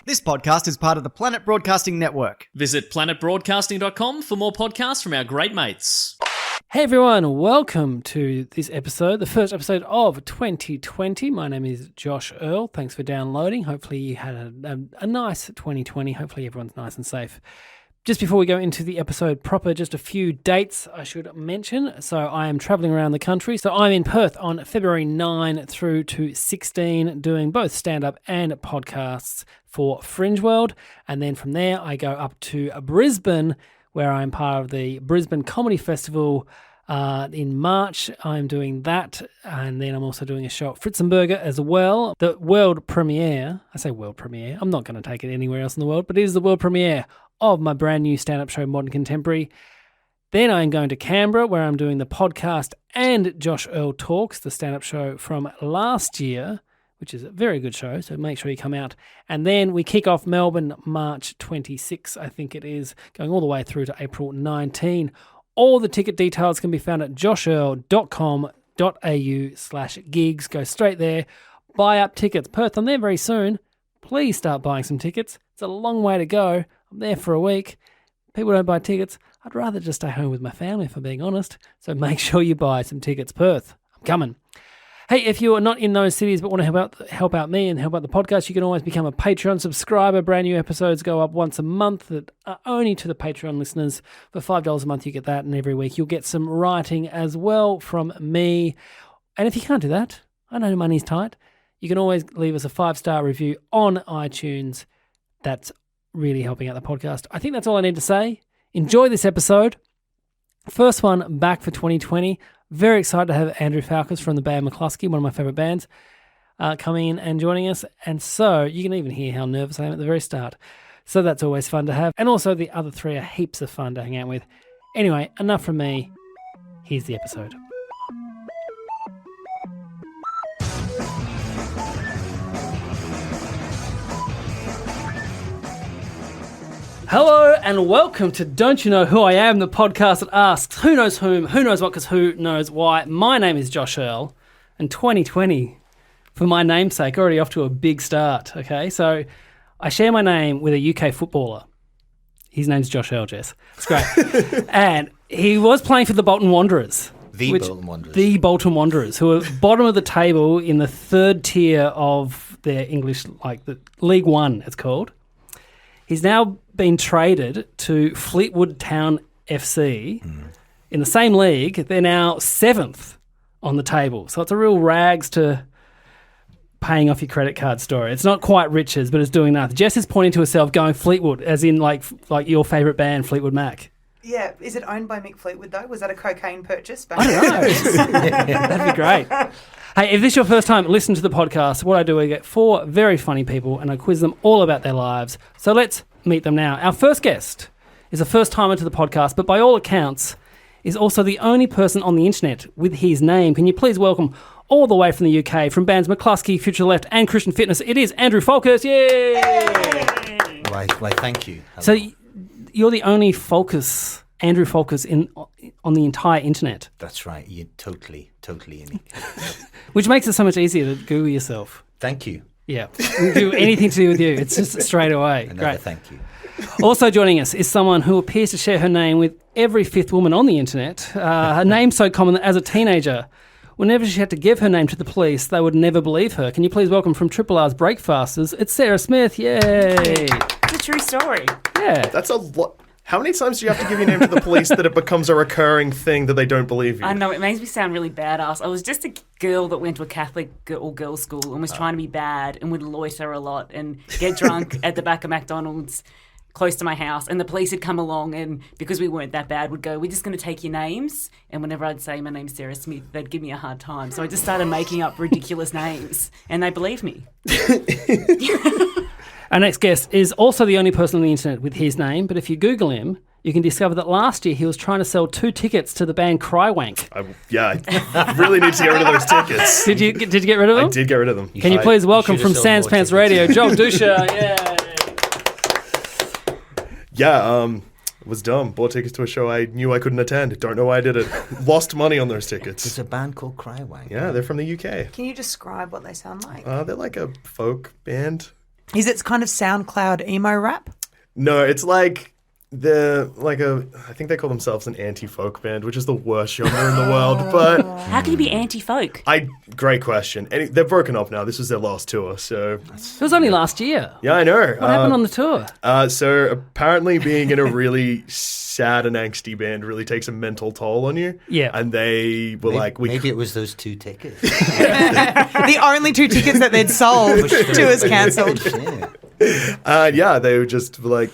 This podcast is part of the Planet Broadcasting Network. Visit planetbroadcasting.com for more podcasts from our great mates. Hey everyone, welcome to this episode, the first episode of 2020. My name is Josh Earl. Thanks for downloading. Hopefully you had a nice 2020. Hopefully everyone's nice and safe. Just before we go into the episode proper, just a few dates I should mention. So I am travelling around the country. So I'm in Perth on February 9 through to 16, doing both stand-up and podcasts for Fringe World. And then from there, I go up to Brisbane, where I'm part of the Brisbane Comedy Festival in March. I'm doing that, and then I'm also doing a show at Fritzenberger as well. The world premiere, I say world premiere, I'm not going to take it anywhere else in the world, but it is the world premiere of my brand new stand-up show, Modern Contemporary. Then I'm going to Canberra, where I'm doing the podcast and Josh Earl Talks, the stand-up show from last year, which is a very good show, so make sure you come out. And then we kick off Melbourne March 26, I think it is, going all the way through to April 19. All the ticket details can be found at joshearl.com.au/gigs. Go straight there, buy up tickets. Perth, I'm there very soon. Please start buying some tickets. It's a long way to go. I'm there for a week. People don't buy tickets. I'd rather just stay home with my family, if I'm being honest. So make sure you buy some tickets, Perth. I'm coming. Hey, if you are not in those cities but want to help out me and help out the podcast, you can always become a Patreon subscriber. Brand new episodes go up once a month that are only to the Patreon listeners. For $5 a month, you get that, and every week you'll get some writing as well from me. And if you can't do that, I know money's tight, you can always leave us a 5-star review on iTunes. That's really helping out the podcast. I think that's all I need to say. Enjoy this episode. First one back for 2020. Very excited to have Andrew Falkous from the band mclusky, one of my favourite bands, coming in and joining us. And so you can even hear how nervous I am at the very start. So that's always fun to have. And also the other three are heaps of fun to hang out with. Anyway, enough from me. Here's the episode. Hello and welcome to Don't You Know Who I Am, the podcast that asks who knows whom, who knows what, because who knows why. My name is Josh Earl, and 2020, for my namesake, already off to a big start, okay? So I share my name with a UK footballer. His name's Josh Earl, Jess. It's great. And he was playing for the Bolton Wanderers. The Bolton Wanderers, who are bottom of the table in the third tier of their English, like the League One, it's called. He's now been traded to Fleetwood Town FC in the same league. They're now 7th on the table. So it's a real rags to paying off your credit card story. It's not quite riches, but it's doing nothing. Jess is pointing to herself going Fleetwood, as in like your favourite band, Fleetwood Mac. Yeah. Is it owned by Mick Fleetwood, though? Was that a cocaine purchase? I don't know. That'd be great. Hey, if this is your first time, listen to the podcast. What I do, I get 4 very funny people and I quiz them all about their lives. So let's meet them now. Our first guest is a first-timer to the podcast, but by all accounts is also the only person on the internet with his name. Can you please welcome, all the way from the UK, from bands mclusky, Future Left and Christian Fitness, it is Andrew Falkous. Yay! Why, thank you. Hello. So you're the only Andrew Falkous on the entire internet. That's right. You're totally unique. Which makes it so much easier to Google yourself. Thank you. Yeah. Do anything to do with you. It's just straight away. Great. Thank you. Also joining us is someone who appears to share her name with every 5th woman on the internet. Her name's so common that as a teenager, whenever she had to give her name to the police, they would never believe her. Can you please welcome from Triple R's Breakfasters, it's Sarah Smith. Yay. It's a true story. Yeah. That's a lot. How many times do you have to give your name to the police that it becomes a recurring thing that they don't believe you? I know, it makes me sound really badass. I was just a girl that went to a Catholic all-girls school and was trying to be bad and would loiter a lot and get drunk at the back of McDonald's close to my house. And the police had come along and, because we weren't that bad, would go, we're just going to take your names. And whenever I'd say my name's Sarah Smith, they'd give me a hard time. So I just started making up ridiculous names and they believed me. Our next guest is also the only person on the internet with his name, but if you Google him, you can discover that last year he was trying to sell 2 tickets to the band Crywank. I really need to get rid of those tickets. Did you get rid of them? I did get rid of them. Can you please welcome from Sans Pants Radio, Joel Duscher. Yeah, it was dumb. Bought tickets to a show I knew I couldn't attend. Don't know why I did it. Lost money on those tickets. There's a band called Crywank. Yeah, they're from the UK. Can you describe what they sound like? They're like a folk band. Is it kind of SoundCloud emo rap? No, it's like I think they call themselves an anti-folk band, which is the worst genre in the world. But How can you be anti-folk? great question. And they're broken up now. This was their last tour, so It was only last year. yeah, I know. What happened on the tour? So apparently, being in a really sad and angsty band really takes a mental toll on you. Yeah. and they were like, maybe it was those 2 tickets. The only 2 tickets that they'd sold. Tour's cancelled. Yeah, they were just like,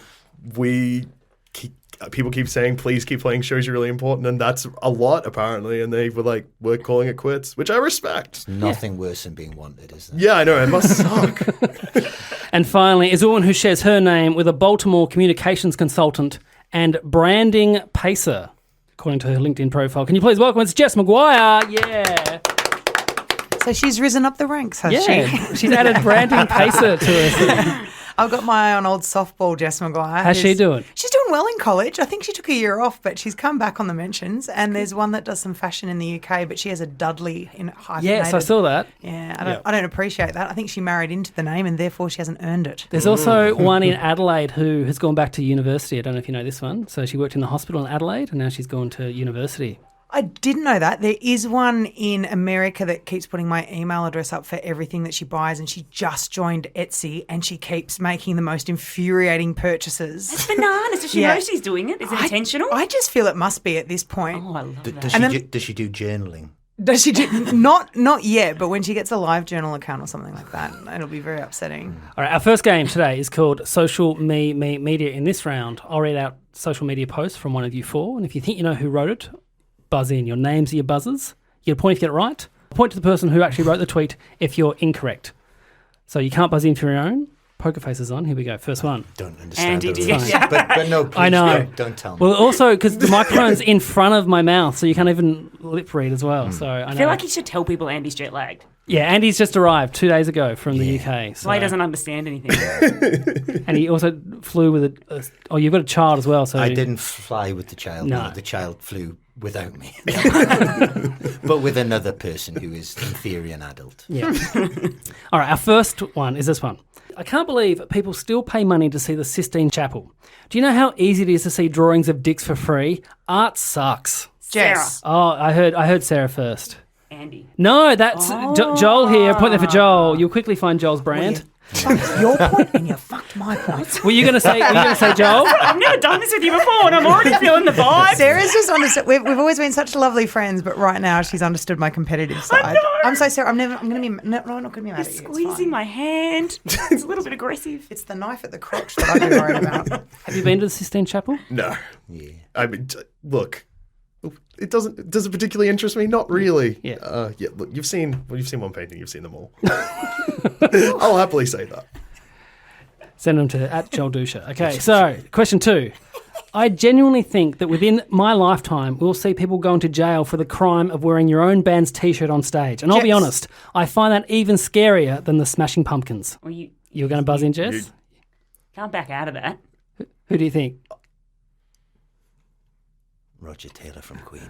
people keep saying, please keep playing shows, you're really important, and that's a lot apparently, and they were like, we're calling it quits, which I respect. Nothing worse than being wanted, is there? Yeah, I know, it must suck. And finally, is a woman who shares her name with a Baltimore communications consultant and branding pacer, according to her LinkedIn profile. Can you please welcome, it's Jess Mcguire. Yeah. So she's risen up the ranks, has she? Yeah. She's added branding pacer to her. I've got my eye on old softball, Jess Mcguire. How's she doing? She's doing well in college. I think she took a year off, but she's come back on the mentions. And there's one that does some fashion in the UK, but she has a Dudley in hyphenated. Yes, I saw that. Yeah, I don't appreciate that. I think she married into the name and therefore she hasn't earned it. There's also one in Adelaide who has gone back to university. I don't know if you know this one. So she worked in the hospital in Adelaide and now she's gone to university. I didn't know that. There is one in America that keeps putting my email address up for everything that she buys, and she just joined Etsy and she keeps making the most infuriating purchases. It's bananas. Does she know she's doing it? Is it intentional? I just feel it must be at this point. Oh, I love that. Does she do journaling? Does she do? Not yet, but when she gets a live journal account or something like that, it'll be very upsetting. All right, our first game today is called Social Media. In this round, I'll read out social media posts from one of you 4, and if you think you know who wrote it, buzz in. Your names are your buzzers. You get a point if you get it right. Point to the person who actually wrote the tweet if you're incorrect. So you can't buzz in for your own. Poker face is on. Here we go. First one. Don't understand. Andy, But no, please, I know. Don't tell me. Well, also because the microphone's in front of my mouth, so you can't even lip read as well. So I know. I feel like you should tell people Andy's jet lagged. Yeah, Andy's just arrived 2 days ago from the UK. So. Why he doesn't understand anything. And he also flew with oh, you've got a child as well. So I didn't fly with the child. No. The child flew without me. But with another person who is, in theory, an adult. Yeah. All right, our first one is this one. I can't believe people still pay money to see the Sistine Chapel. Do you know how easy it is to see drawings of dicks for free? Art sucks. Jess. Oh, I heard Sarah first. Andy. No, that's Joel here. Point there for Joel. You'll quickly find Joel's brand. Fucked your point and you fucked my point. Were you going to say Joel? I've never done this with you before and I'm already feeling the vibe. Sarah's just understood. We've always been such lovely friends, but right now she's understood my competitive side. I'm so Sarah. I'm not going to be mad at you. Squeezing my hand. It's a little bit aggressive. It's the knife at the crotch that I've been worried about. Have you been to the Sistine Chapel? No. Yeah. I mean, look, does it particularly interest me? Not really. Yeah. Look, you've seen one painting, you've seen them all. I'll happily say that. Send them to @Joel Duscher. Okay, so question 2. I genuinely think that within my lifetime, we'll see people going to jail for the crime of wearing your own band's T-shirt on stage. And I'll be honest, I find that even scarier than the Smashing Pumpkins. Well, You're going to buzz in, Jess? can't back out of that. Who do you think? Roger Taylor from Queen.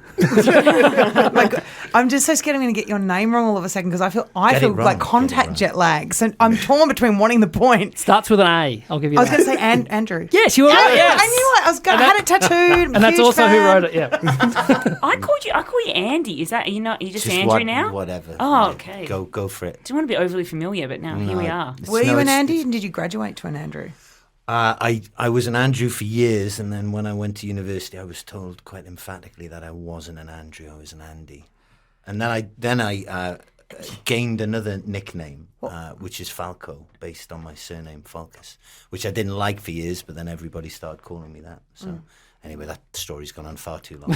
I'm just so scared I'm going to get your name wrong all of a second because I feel wrong, like contact jet lag. So I'm torn between wanting the point. Starts with an A. I'll give you I was that. going to say Andrew. Yes, you are. Yes. I knew it. I had it tattooed. And that's huge also fan. who wrote it, yeah. I call you Andy. Is that you just Andrew what, now? Whatever. Oh, okay. Go for it. Didn't want to be overly familiar, but now here we are. Were you an Andy and did you graduate to an Andrew? I was an Andrew for years, and then when I went to university, I was told quite emphatically that I wasn't an Andrew, I was an Andy. And then I gained another nickname, which is Falco, based on my surname Falkous, which I didn't like for years, but then everybody started calling me that. So anyway, that story's gone on far too long.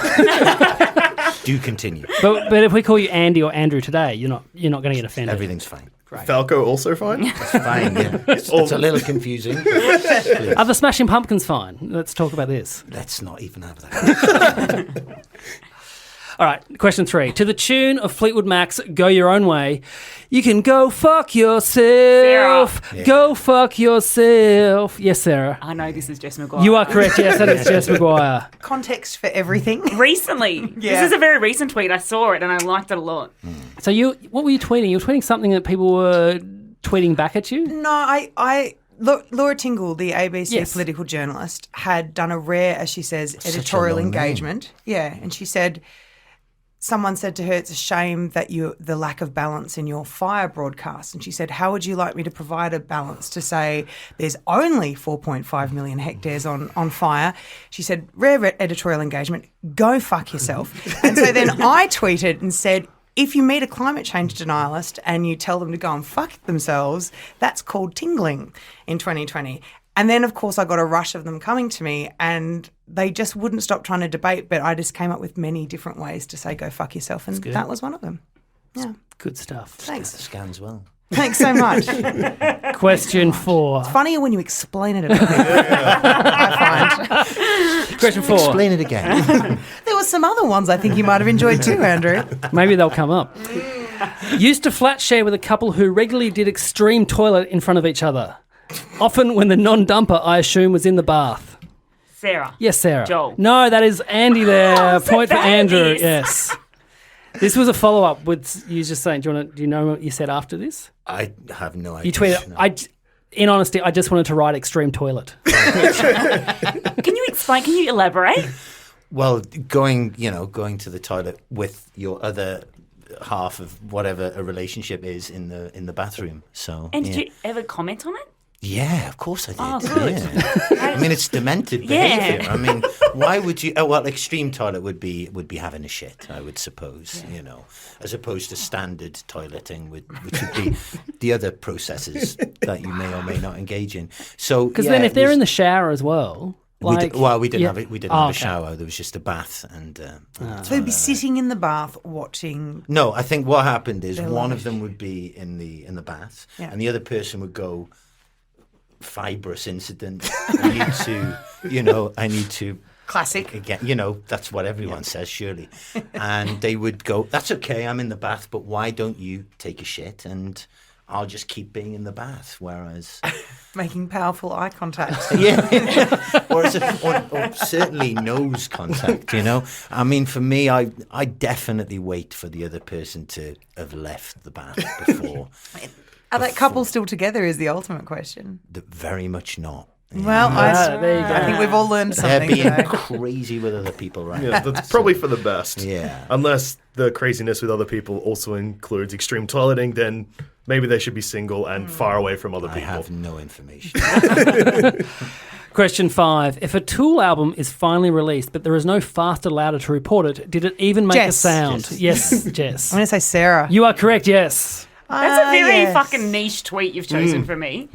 Do continue. But if we call you Andy or Andrew today, you're not going to get offended. Everything's fine. Great. Falco also fine? It's fine, yeah. It's a little confusing. But Are the Smashing Pumpkins fine? Let's talk about this. let's not even have that. All right, question 3. To the tune of Fleetwood Mac's Go Your Own Way, you can go fuck yourself. Sarah. Go fuck yourself. Yes, Sarah. I know this is Jess Mcguire. You are correct. Yes, that is Jess Mcguire. Context for everything. Recently. Yeah. This is a very recent tweet. I saw it and I liked it a lot. So what were you tweeting? You were tweeting something that people were tweeting back at you? No, I Laura Tingle, the ABC Yes. political journalist, had done a rare, as she says, editorial long name. engagement. Yeah, and she said, someone said to her, it's a shame that the lack of balance in your fire broadcast. And she said, how would you like me to provide a balance to say there's only 4.5 million hectares on fire? She said, rare editorial engagement, go fuck yourself. And so then I tweeted and said, if you meet a climate change denialist and you tell them to go and fuck themselves, that's called tingling in 2020. And then, of course, I got a rush of them coming to me and they just wouldn't stop trying to debate, but I just came up with many different ways to say go fuck yourself, and that was one of them. Yeah. Good stuff. Thanks. Scans well. Thanks so much. Question 4. Funnier when you explain it a bit. I find. Question 4. Explain it again. There were some other ones I think you might have enjoyed too, Andrew. Maybe they'll come up. Used to flat share with a couple who regularly did extreme toilet in front of each other. Often when the non-dumper, I assume, was in the bath. Sarah. Yes, Sarah. Joel. No, that is Andy there. so Point for bad at Andrew. this. Yes. This was a follow-up with you just saying, do you know what you said after this? I have no idea. You tweeted, No. in honesty, I just wanted to write extreme toilet. Can you explain? Can you elaborate? Well, going to the toilet with your other half of whatever a relationship is in the bathroom. So, And yeah. did you ever comment on it? Yeah, of course I did. Oh, good. Yeah. I mean, it's demented Yeah. behaviour. I mean, why would you? Oh, well, extreme toilet would be having a shit, I would suppose. As opposed to standard toileting, which would be the other processes that you may or may not engage in. So, Because then if they're in the shower as well... we didn't yeah. have it. We didn't Oh, have a okay. shower. There was just a bath, and So they'd be sitting in the bath watching. no. I think what happened is They're one lavish. of them would be in the bath, Yeah. and the other person would go, fibrous incident. I need to Classic. again. That's what everyone says, surely. And they would go, that's okay. I'm in the bath, but why don't you take a shit and I'll just keep being in the bath? Whereas. Making powerful eye contact. Yeah, or certainly nose contact. I mean, for me, I definitely wait for the other person to have left the bath before. Are that couple still together is the ultimate question. Very much not. Well, there you go. I think we've all learned They're something being today. crazy with other people, right? Yeah, that's probably for the best. Yeah. Unless the craziness with other people also includes extreme toileting, then maybe they should be single and far away from other I people. have no information. Question 5. If a Tool album is finally released, but there is no faster, louder to report it, did it even make a Jess. sound? Yes, Jess. I'm going to say Sarah. You are correct, yes. That's a very yes. fucking niche tweet you've chosen for me.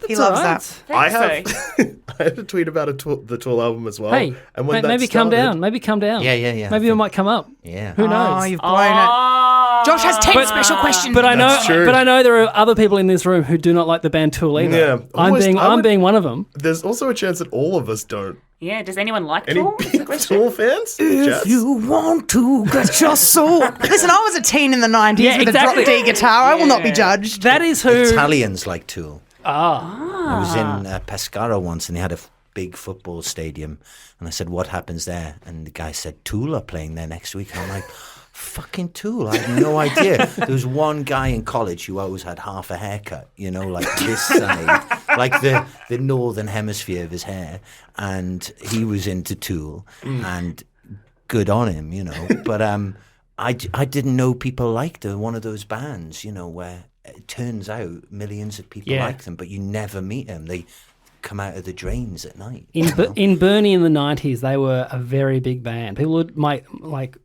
He loves All right. that. I Thanks, have though. I have a tweet about the Tool album as well. Hey, and when maybe that come started- down. Maybe come down. Yeah. Maybe it might come up. Yeah. Who knows? Oh, you've blown it. Josh has 10 special questions. But I know, That's true. but I know there are other people in this room who do not like the band Tool either. Yeah. I'm Almost- being one of them. There's also a chance that all of us don't. Yeah, does anyone like Any Tool? Is the question. Tool fans? If Jess? you want to get your soul. Listen, I was a teen in the 90s Yeah, with exactly. a drop D guitar. I will not be judged. That is who. Italians like Tool. Ah, I was in Pescara once, and they had a big football stadium, and I said, "What happens there?" And the guy said, "Tool are playing there next week." And I'm like, "Fucking Tool! I had no idea." There was one guy in college who always had half a haircut, like this side, like the northern hemisphere of his hair, and he was into Tool, and good on him, But I didn't know people liked one of those bands, where it turns out millions of people Yeah. like them, but you never meet them. They come out of the drains at night. in Bernie in the 90s, they were a very big band. People might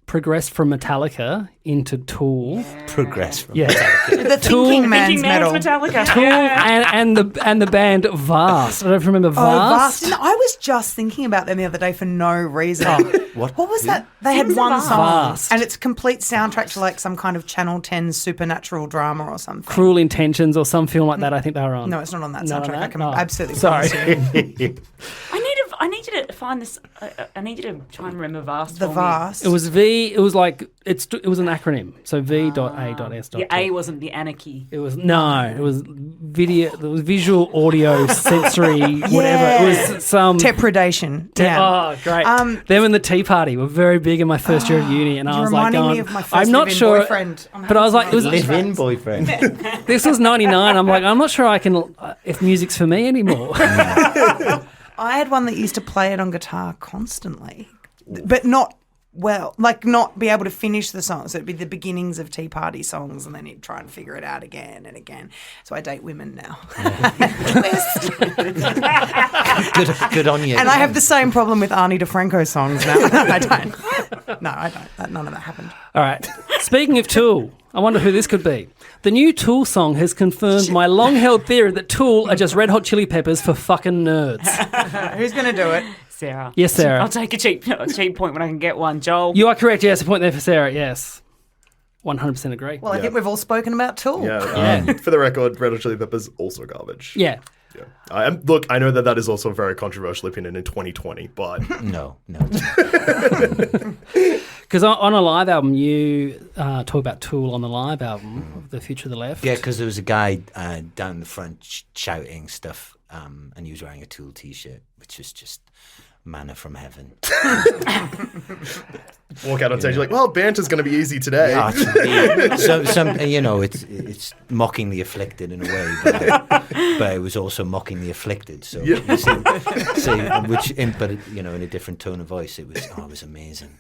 progress from Metallica into Tool. Progress from Yeah. The Tool- thinking man's Thinking metal. Man's Metallica. Tool Yeah. and the band Vast. I don't remember Oh, Vast. Vast. I was just thinking about them the other day for no reason. What? What was that? They had Who's one Vast? song, Vast. and it's a complete soundtrack to like some kind of Channel 10 supernatural drama or something. Cruel Intentions or some film like that. I think they were on. No, it's not on that Not on soundtrack. I that? can Oh. absolutely Sorry. promise you. I need you to find this. I need you to try and remember Vast. The for me. Vast. It was V. It was it was an acronym. So V.A.S. The A wasn't the anarchy. It was no. It was video, there was visual, audio, sensory, whatever. It was some Depredation. Yeah. Oh, great! Them and the Tea Party were very big in my first year of uni, and I You're was like, reminding me of my first I'm not live-in sure, boyfriend. I'm but I was like, it was Live-in boyfriend. this was '99. I'm like, I'm not sure I can if music's for me anymore. I had one that used to play it on guitar constantly, but not well, like not be able to finish the song. So it'd be the beginnings of Tea Party songs, and then he'd try and figure it out again and again. So I date women now. Good on you. And I have the same problem with Arnie DeFranco songs now. I don't. No, I don't. None of that happened. All right. Speaking of Tool, I wonder who this could be. The new Tool song has confirmed my long-held theory that Tool are just Red Hot Chili Peppers for fucking nerds. Who's going to do it? Sarah. Yes, Sarah. I'll take a cheap point when I can get one. Joel. You are correct. Yes, a point there for Sarah. Yes. 100% agree. Well, I think we've all spoken about Tool. Yeah. For the record, Red Hot Chili Peppers also garbage. Yeah. Yeah. Look, I know that is also a very controversial opinion in 2020, but No. Because on a live album, you talk about Tool on the live album, The Future of the Left. Yeah, because there was a guy down the front shouting stuff, and he was wearing a Tool T-shirt, which is just manna from heaven. walk out on stage, you're like, well, banter's going to be easy today. It's mocking the afflicted in a way, but it was also mocking the afflicted. So, in a different tone of voice, it was amazing.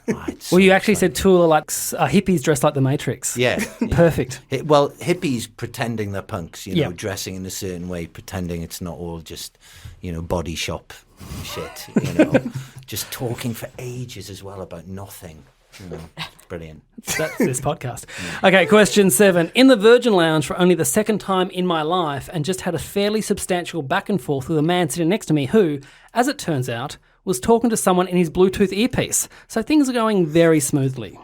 You actually said Tool are like hippies dressed like the Matrix. Yeah. Perfect. Hippies pretending they're punks, Yeah. dressing in a certain way, pretending it's not all just, body shop shit, just talking for ages as well about nothing. Brilliant. That's this podcast. Okay, question 7. In the Virgin Lounge for only the second time in my life and just had a fairly substantial back and forth with a man sitting next to me who, as it turns out, was talking to someone in his Bluetooth earpiece. So things are going very smoothly.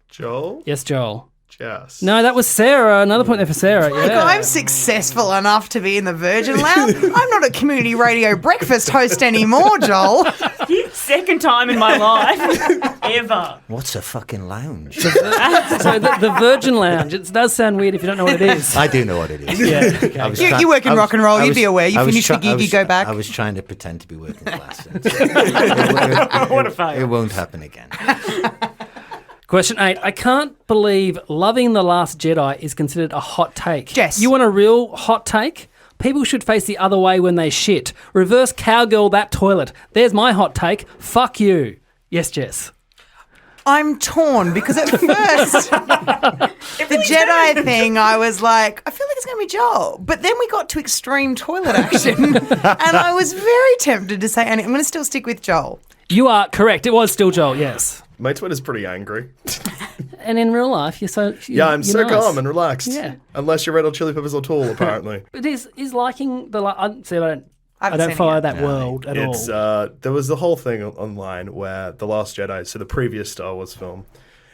Joel? Yes, Joel. Jess. No, that was Sarah. Another point there for Sarah. Like, Yeah. I'm successful enough to be in the Virgin Lounge. I'm not a community radio breakfast host anymore, Joel. Second time in my life ever. What's a fucking lounge? So the Virgin Lounge, it does sound weird if you don't know what it is. I do know what it is. Yeah, okay. You work in rock and roll, you'd be aware. You finish the gig, you go back. I was trying to pretend to be working class. What a fail. It won't happen again. Question 8. I can't believe loving The Last Jedi is considered a hot take. Jess. You want a real hot take? People should face the other way when they shit. Reverse cowgirl that toilet. There's my hot take. Fuck you. Yes, Jess. I'm torn because at first, the Jedi thing, I was like, I feel like it's going to be Joel. But then we got to extreme toilet action. And I was very tempted to say, and I'm going to still stick with Joel. You are correct. It was still Joel, yes. My Twitter's pretty angry. And in real life, you're so... I'm so nice. calm and relaxed. Yeah. Unless you're Red Hot Chili Peppers or Tool, apparently. But is liking the... I haven't don't seen it follow yet. that world at all. It's there was the whole thing online where The Last Jedi, so the previous Star Wars film,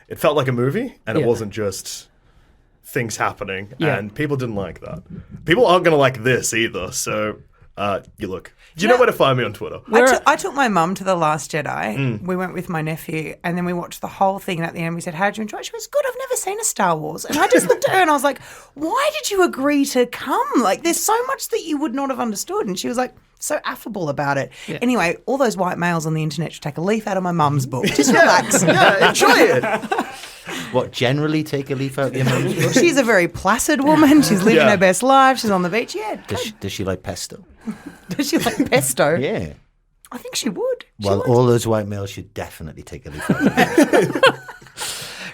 it felt like a movie, and Yeah. it wasn't just things happening, Yeah. and people didn't like that. People aren't going to like this either, so you look. You know where to find me on Twitter. I took my mum to The Last Jedi. We went with my nephew, and then we watched the whole thing. And at the end, we said, "How did you enjoy it?" She was good. I've never seen a Star Wars, and I just looked at her and I was like, "Why did you agree to come? Like, there's so much that you would not have understood." And she was like, so affable about it. Yeah. Anyway, all those white males on the internet should take a leaf out of my mum's book. Just relax. Yeah, enjoy it. What, generally take a leaf out of your mum's book? She's a very placid woman. She's living Yeah. her best life. She's on the beach. Yeah. Does she like pesto? Does she like pesto? Yeah. I think she would. Well, all those white males should definitely take a leaf out of your mum's book.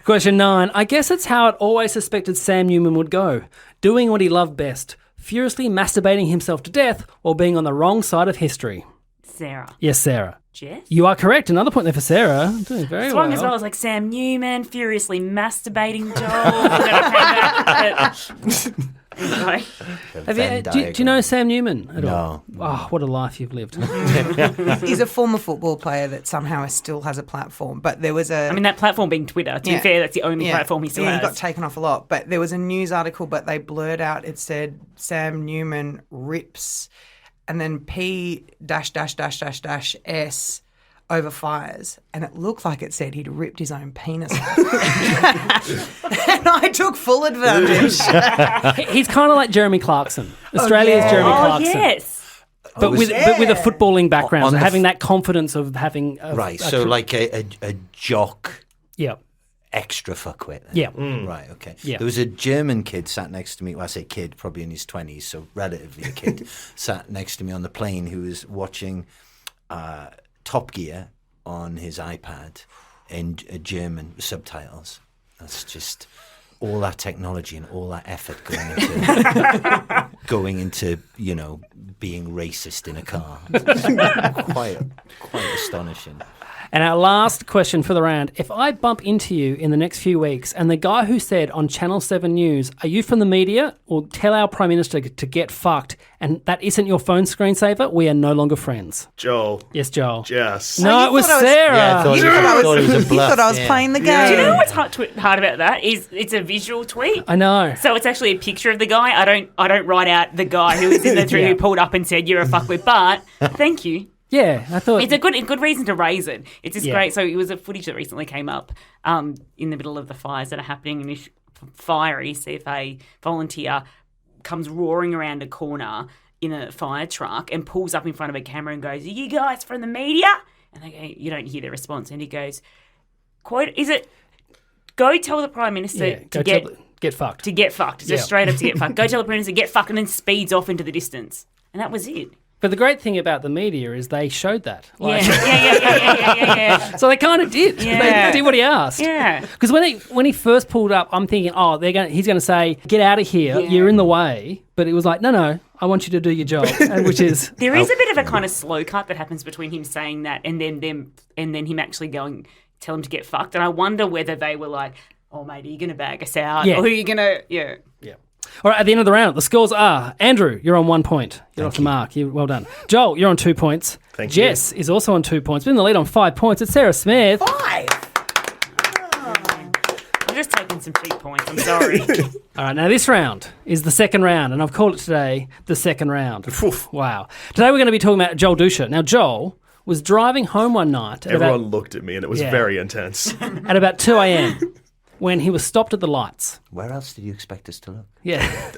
Question 9. I guess it's how it always suspected Sam Newman would go. Doing what he loved best. Furiously masturbating himself to death or being on the wrong side of history. Sarah. Yes, Sarah. Jess? You are correct. Another point there for Sarah. Doing very As well. long as I was like Sam Newman, furiously masturbating Joel. And then I came back. Anyway. Do you know Sam Newman at No. all? Oh, what a life you've lived. He's a former football player that somehow still has a platform. But there was a... I mean, that platform being Twitter, to be Yeah. fair, that's the only platform he still He has. got taken off a lot. But there was a news article, but they blurred out, it said Sam Newman rips and then P -- S over fires, and it looked like it said he'd ripped his own penis off. And I took full advantage. He's kind of like Jeremy Clarkson. Australia's Jeremy Oh, Clarkson. yes. But with a footballing background, On so the having that confidence of having... Right, so like a jock Yeah. extra fuckwit. Then. Yeah. Right, okay. Yeah. There was a German kid sat next to me. Well, I say kid, probably in his 20s, so relatively a kid, sat next to me on the plane who was watching Top Gear on his iPad in German subtitles. That's just all that technology and all that effort going into being racist in a car. quite astonishing. And our last question for the round. If I bump into you in the next few weeks and the guy who said on Channel 7 News, are you from the media, or tell our Prime Minister to get fucked, and that isn't your phone screensaver, we are no longer friends. Joel. Yes, Joel. Jess. No, it was Sarah. Yeah, I thought You it was, thought it was a you bluff. thought I was yeah. playing the game. Yeah. Do you know what's hard about that? Is it's a visual tweet. I know. So it's actually a picture of the guy. I don't write out the guy who was in the thread Yeah. who pulled up and said you're a fuckwit, but thank you. Yeah, I thought... It's a good reason to raise it. It's just Yeah. great. So it was a footage that recently came up in the middle of the fires that are happening, and this fiery CFA volunteer comes roaring around a corner in a fire truck and pulls up in front of a camera and goes, "Are you guys from the media?" And they go, you don't hear the response, and he goes, "Quote, is it? Go tell the Prime Minister yeah, to get fucked. to get fucked. Just Yeah. straight up to get fucked. Go tell the Prime Minister to get fucked," and then speeds off into the distance, and that was it. But the great thing about the media is they showed that. Like, Yeah. So they kind of did. Yeah. They did what he asked. Yeah. Because when he first pulled up, I'm thinking, he's going to say, "Get out of here! Yeah. You're in the way." But it was like, no, I want you to do your job, and which is There is a bit of a kind of slow cut that happens between him saying that and then him actually going, tell him to get fucked. And I wonder whether they were like, "Oh, mate, are you going to bag us out? Yeah. Or who are you going to, yeah. All right, at the end of the round, the scores are: Andrew, you're on 1 point. You're off the mark. Well done. Joel, you're on 2 points. Thank you. Jess is also on 2 points. Been in the lead on 5 points. It's Sarah Smith. 5. I'm just taking some cheap points. I'm sorry. All right, now this round is the second round, and I've called it today the second round. Wow. Today we're going to be talking about Joel Duscher. Now, Joel was driving home one night at Everyone looked at me and it was Yeah. very intense. at about 2 a.m. when he was stopped at the lights. Where else did you expect us to look? Yeah.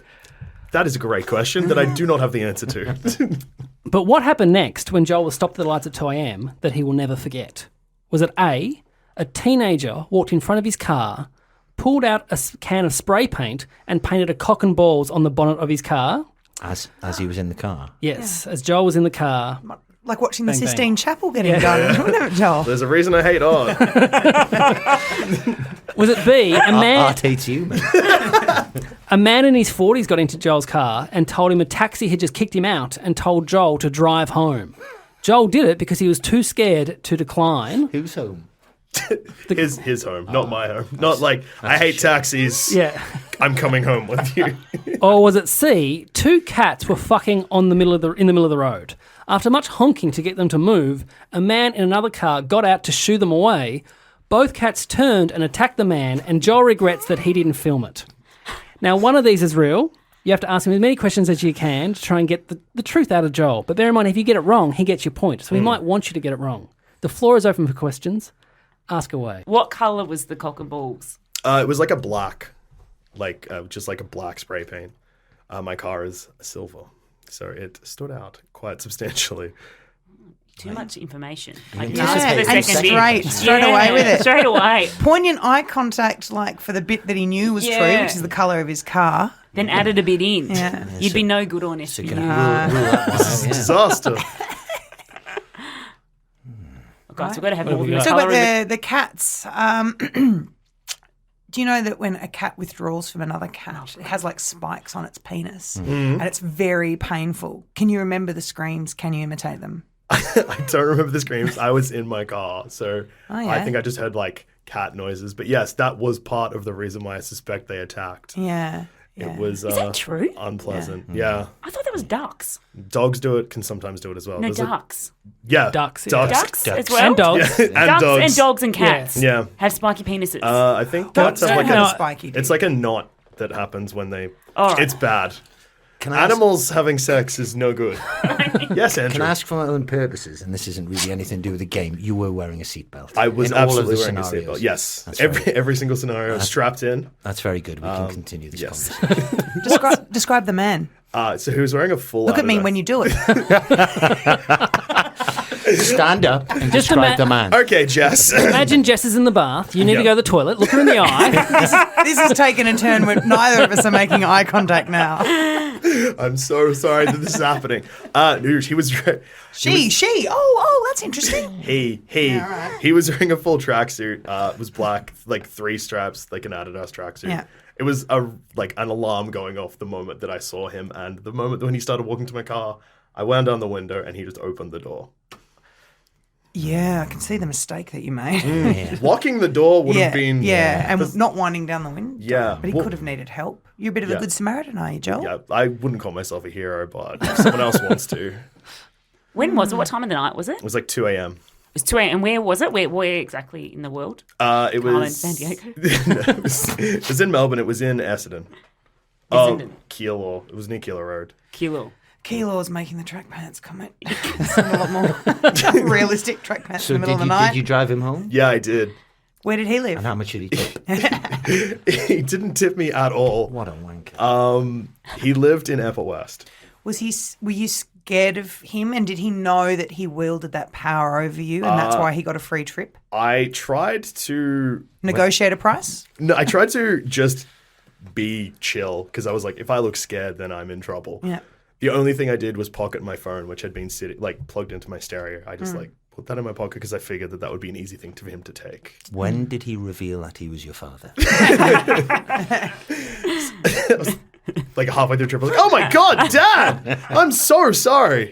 That is a great question that I do not have the answer to. But what happened next when Joel was stopped at the lights at 2 a.m. that he will never forget? Was it A, a teenager walked in front of his car, pulled out a can of spray paint and painted a cock and balls on the bonnet of his car? As he was in the car. Yes, as Joel was in the car. Like watching the Bang, bang. Sistine Chapel getting done. Wasn't it, Joel? There's a reason I hate art. Was it B, Art hates you, man. a man in his 40s got into Joel's car and told him a taxi had just kicked him out and told Joel to drive home? Joel did it because he was too scared to decline. Who's home? His home, not my home. Not like, I hate taxis. Yeah. I'm coming home with you. Or was it C, two cats were fucking in the middle of the road. After much honking to get them to move, a man in another car got out to shoo them away. Both cats turned and attacked the man, and Joel regrets that he didn't film it. Now, one of these is real. You have to ask him as many questions as you can to try and get the truth out of Joel. But bear in mind, if you get it wrong, he gets your point. So he might want you to get it wrong. The floor is open for questions. Ask away. What colour was the cock and balls? It was like a black, just like a black spray paint. My car is silver, so it stood out quite substantially. Too much information. Yeah, Just for the and second bit. straight away with it. Straight away. Poignant eye contact, like for the bit that he knew was true, Yeah. which is the colour of his car. Then added a bit in. Yeah. You'd be no good on So SVU. you can rule that one out, yeah. Disaster. Guys, we've got to have What more have we got? So, colour but in the cats, do you know that when a cat withdraws from another cat, it has like spikes on its penis and it's very painful? Can you remember the screams? Can you imitate them? I don't remember the screams. I was in my car, so Oh, yeah. I think I just heard like cat noises. But yes, that was part of the reason why I suspect they attacked. Yeah. It was Is that true? unpleasant. Yeah. I thought that was ducks. Dogs do it, can sometimes do it as well. No, There's a- ducks. yeah. Ducks, yeah. Ducks as well? And dogs. Yeah, and Ducks dogs. and dogs and cats Yeah. have spiky penises. I think cats have Don't like have a, a spiky. it's like a knot that happens when they, Oh. it's bad. Can I ask, Animals having sex is no good. Yes, Andrew. can I ask for my own purposes, and this isn't really anything to do with the game, you were wearing a seatbelt? I was in all of absolutely the wearing a scenarios. seatbelt. Yes. That's Every single scenario, strapped in. That's very good. We can continue this yes. conversation. Describe the man. So he was wearing a full Look at me Adidas. when you do it. Stand up and Just describe the man. Okay, Jess. Imagine Jess is in the bath. You need to Yep. go to the toilet. Look her in the eye. This is taking a turn where neither of us are making eye contact now. I'm so sorry that this is happening. He was She. Oh, that's interesting. he was wearing a full tracksuit. It was black, like 3 straps, like an Adidas tracksuit. Yeah. It was an alarm going off the moment that I saw him, and the moment when he started walking to my car, I wound down the window and he just opened the door. Yeah, I can see the mistake that you made. Yeah. Locking the door would have been and not winding down the window. Yeah. But he Well- could have needed help. You're a bit of a Yeah. good Samaritan, are you, Joel? Yeah, I wouldn't call myself a hero, but if someone else wants to. When was it? What time of the night was it? It was like 2 a.m. It was 2 a.m. And where was it? Where exactly in the world? It Carlin, was San Diego. it was in Melbourne. It was in Essendon. Essendon. Keilor. It was near Keilor Road. Kilo. Keylaw's making the track pants comment. A lot more realistic track pants So in the middle did of the night. you drive him home? Yeah, I did. Where did he And live? how much did he tip? He didn't tip me at all. What a wanker. He lived in Apple West. Were you scared of him, and did he know that he wielded that power over you, and that's why he got a free trip? I tried to Negotiate a price? no, I tried to just be chill because I was like, if I look scared, then I'm in trouble. Yeah. The only thing I did was pocket my phone, which had been plugged into my stereo. I just put that in my pocket because I figured that would be an easy thing for him to take. When did he reveal that he was your father? Like halfway through the trip, I was like, "Oh my god, Dad! I'm so sorry."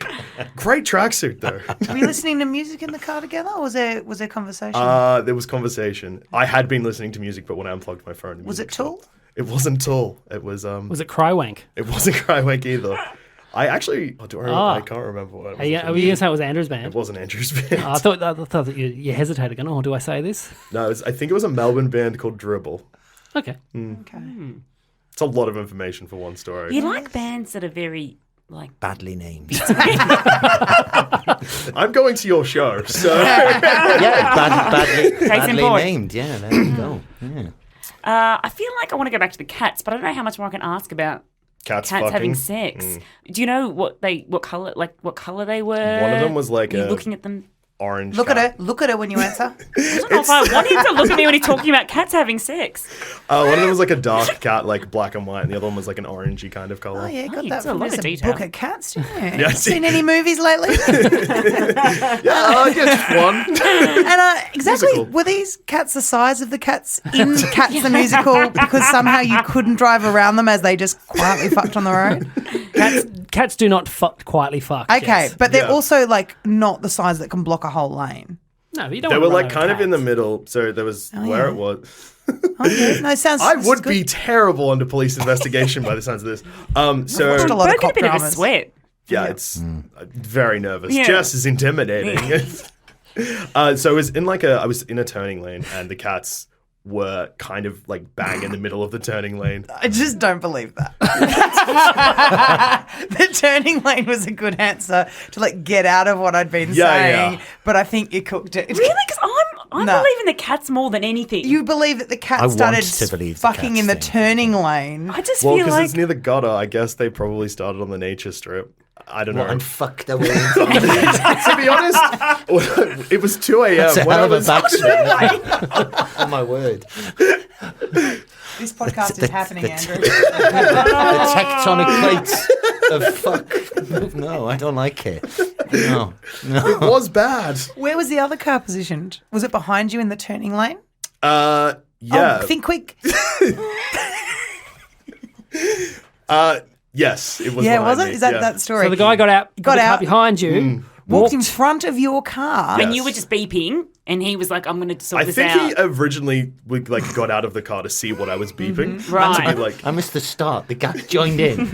Great tracksuit though. Were you listening to music in the car together, or was there conversation? There was conversation. I had been listening to music, but when I unplugged my phone, the Was it music Tool? stopped. It wasn't Tool. It was Was it Crywank? It wasn't Crywank either. I actually, I can't remember what it was. Are you going to say it was Andrew's It band? wasn't Andrew's band. I thought that you hesitated. Going, oh, do I say this? No, I think it was a Melbourne band called Dribble. Okay. Okay. It's a lot of information for one story. You like bands that are very like Badly named. I'm going to your show, so Yeah, badly in point. named. Yeah, there you go. Yeah. I feel like I want to go back to the cats, but I don't know how much more I can ask about cats cats fucking. having sex. Do you know what color they were? One of them was like Were you a looking at them. orange. Look at cat. her. Look at her when you answer. I don't know if I want him to look at me when he's talking about cats having sex. One of them was like a dark cat, like black and white, and the other one was like an orangey kind of color. Oh yeah, got it's that a from lot of there's a detail. book of cats. Yeah. Yeah, I see. Seen any movies lately? Just one. And exactly, Musical. were these cats the size of the cats in Cats the Musical? Because somehow you couldn't drive around them as they just quietly fucked on the road. Cats do not quietly fuck. Okay, Jess. but they're Yeah. also like not the size that can block a whole lane. No, you don't They wanna were run like over kind of in the cats. middle, so there was where yeah. it was. Okay, no, sounds. I this would is be good. terrible under police investigation by the sounds of this. So watched a lot of Broke in a cop bit of a dramas. sweat. yeah, it's very nervous. Yeah. Jess is intimidating. So I was in a turning lane, and the cats were kind of like bang in the middle of the turning lane. I just don't believe that. The turning lane was a good answer to like get out of what I'd been saying, yeah. but I think you cooked it. Really? Because I No. believe in the cats more than anything. You believe that the cat I want started to believe the fucking cats in the thing. turning lane. I just Well, feel because like it's near the gutter, I guess they probably started on the nature strip. I don't know. And fucked their way into To be honest, it was 2 a.m. That's a when I hell of a was backstreet. Oh my word. This podcast is happening, Andrew. The tectonic plates of fuck. No, I don't like it. No. It was bad. Where was the other car positioned? Was it behind you in the turning lane? Yeah. Oh, think quick. Yes, it was. Yeah, behind was it? me, Is that yeah. that story? So the guy got out, Got the car out. behind you, walked in front of your car. and Yes. you were just beeping, and he was like, "I'm going to sort I this think out." he originally got out of the car to see what I was beeping. Right. And to be like, I missed the start. The cat joined in.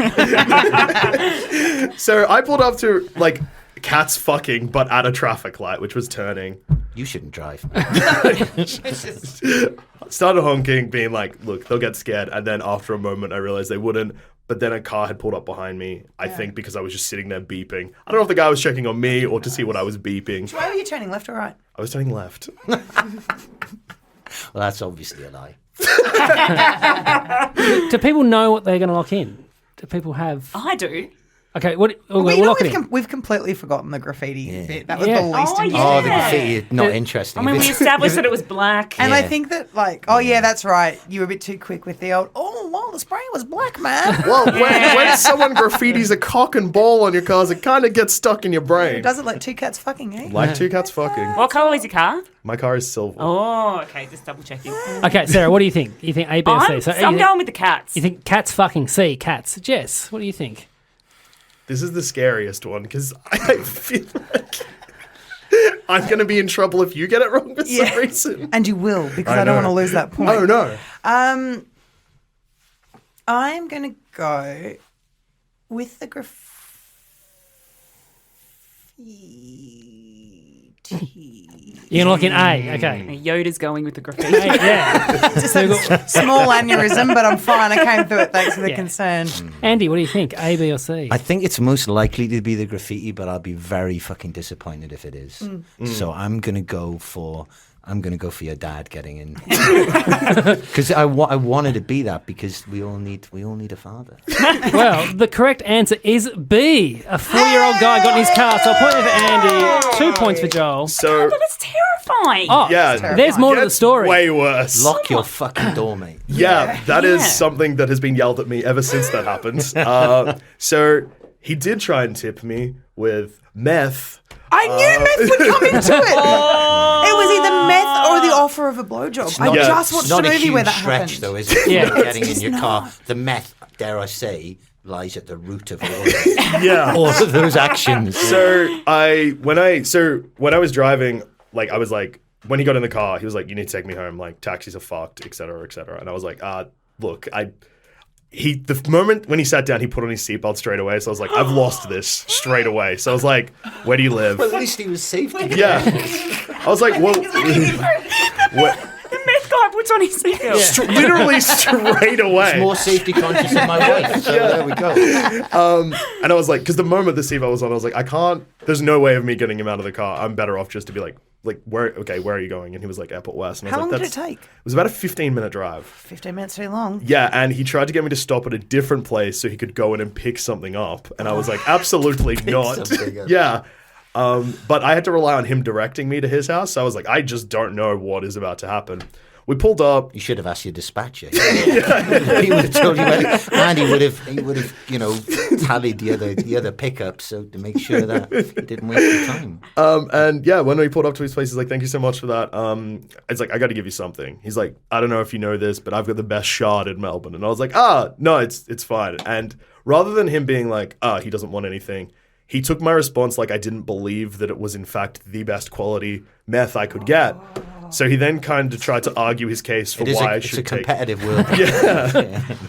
so I pulled up to like cats fucking, but at a traffic light, which was turning. You shouldn't drive. Started honking, being like, look, they'll get scared. And then after a moment, I realized they wouldn't. But then a car had pulled up behind me, I think because I was just sitting there beeping. I don't know if the guy was checking on me or to see what I was beeping. Why were you turning left or right? I was turning left. Well, that's obviously a lie. Do people know what they're going to lock in? Do people have? I do. Okay, what? We We'll lock it in. we've completely forgotten the graffiti bit. That was Yeah. the least Oh, important. yeah. Oh, the graffiti, not interesting. I mean, we established that it was black. And I Yeah. think that, that's right. You were a bit too quick with the old, the spray was black, man. Well, when someone graffitis a cock and ball on your cars, it kind of gets stuck in your brain. Does it like two cats fucking, eh? Like two cats fucking. What colour is your car? My car is silver. Oh, okay, just double checking. Okay, Sarah, what do you think? You think A, B, or C? I'm going with the cats. You think cats fucking C, cats. Jess, what do you think? This is the scariest one because I feel like I'm going to be in trouble if you get it wrong for some reason. And you will, because I don't know. want to lose that point. Oh, no. I'm going to go with the graffiti. You're going to lock in A, okay. Yoda's going with the graffiti. Yeah. Just a small aneurysm, but I'm fine. I came through it thanks for the concern. Andy, what do you think? A, B, or C? I think it's most likely to be the graffiti, but I'll be very fucking disappointed if it is. So I'm gonna go for your dad getting in, because I wanted to be that, because we all need a father. Well, the correct answer is B. A 4-year-old guy got in his car, so a point for Andy, 2 points for Joel. So, But it's terrifying. Oh, yeah, there's more to the gets story. way worse. Lock your fucking door, mate. Yeah, that is Yeah. something that has been yelled at me ever since that happened. So he did try and tip me with meth. I knew meth would come into it. It was either meth or the offer of a blowjob. I Yeah. just watched It's not a a movie huge where that stretch, happened. though, is it? Yeah. Getting in your car. The meth, dare I say, lies at the root of Yeah. all of those actions. So when I was driving, like I was like, when he got in the car, he was like, "You need to take me home. Like taxis are fucked, etc., etc." And I was like, look, the moment when he sat down, he put on his seatbelt straight away. So I was like, I've lost this straight away. So I was like, where do you live? Well, at least he was safe. Yeah. I was like, well, what? The meth guy puts on his seatbelt. Literally straight away. More safety conscious than my wife. So there we go. And I was like, because the moment the seatbelt was on, I was like, there's no way of me getting him out of the car. I'm better off just to be like, where are you going? And he was like, Airport West. And I How was long like, did it take? It was about a 15-minute drive. 15 minutes too long. Yeah, and he tried to get me to stop at a different place so he could go in and pick something up. And I was like, absolutely not. something up. Yeah. But I had to rely on him directing me to his house. So I was like, I just don't know what is about to happen. We pulled up. You should have asked your dispatcher. He would have told you, and he would have, tallied the other pickups so to make sure that he didn't waste your time. And yeah, when we pulled up to his place, he's like, "Thank you so much for that." It's like, I got to give you something. He's like, "I don't know if you know this, but I've got the best shard in Melbourne." And I was like, no, it's fine. And rather than him being like, he doesn't want anything, he took my response like I didn't believe that it was in fact the best quality meth I could get. So he then kind of tried to argue his case for why I It's a should take. competitive world.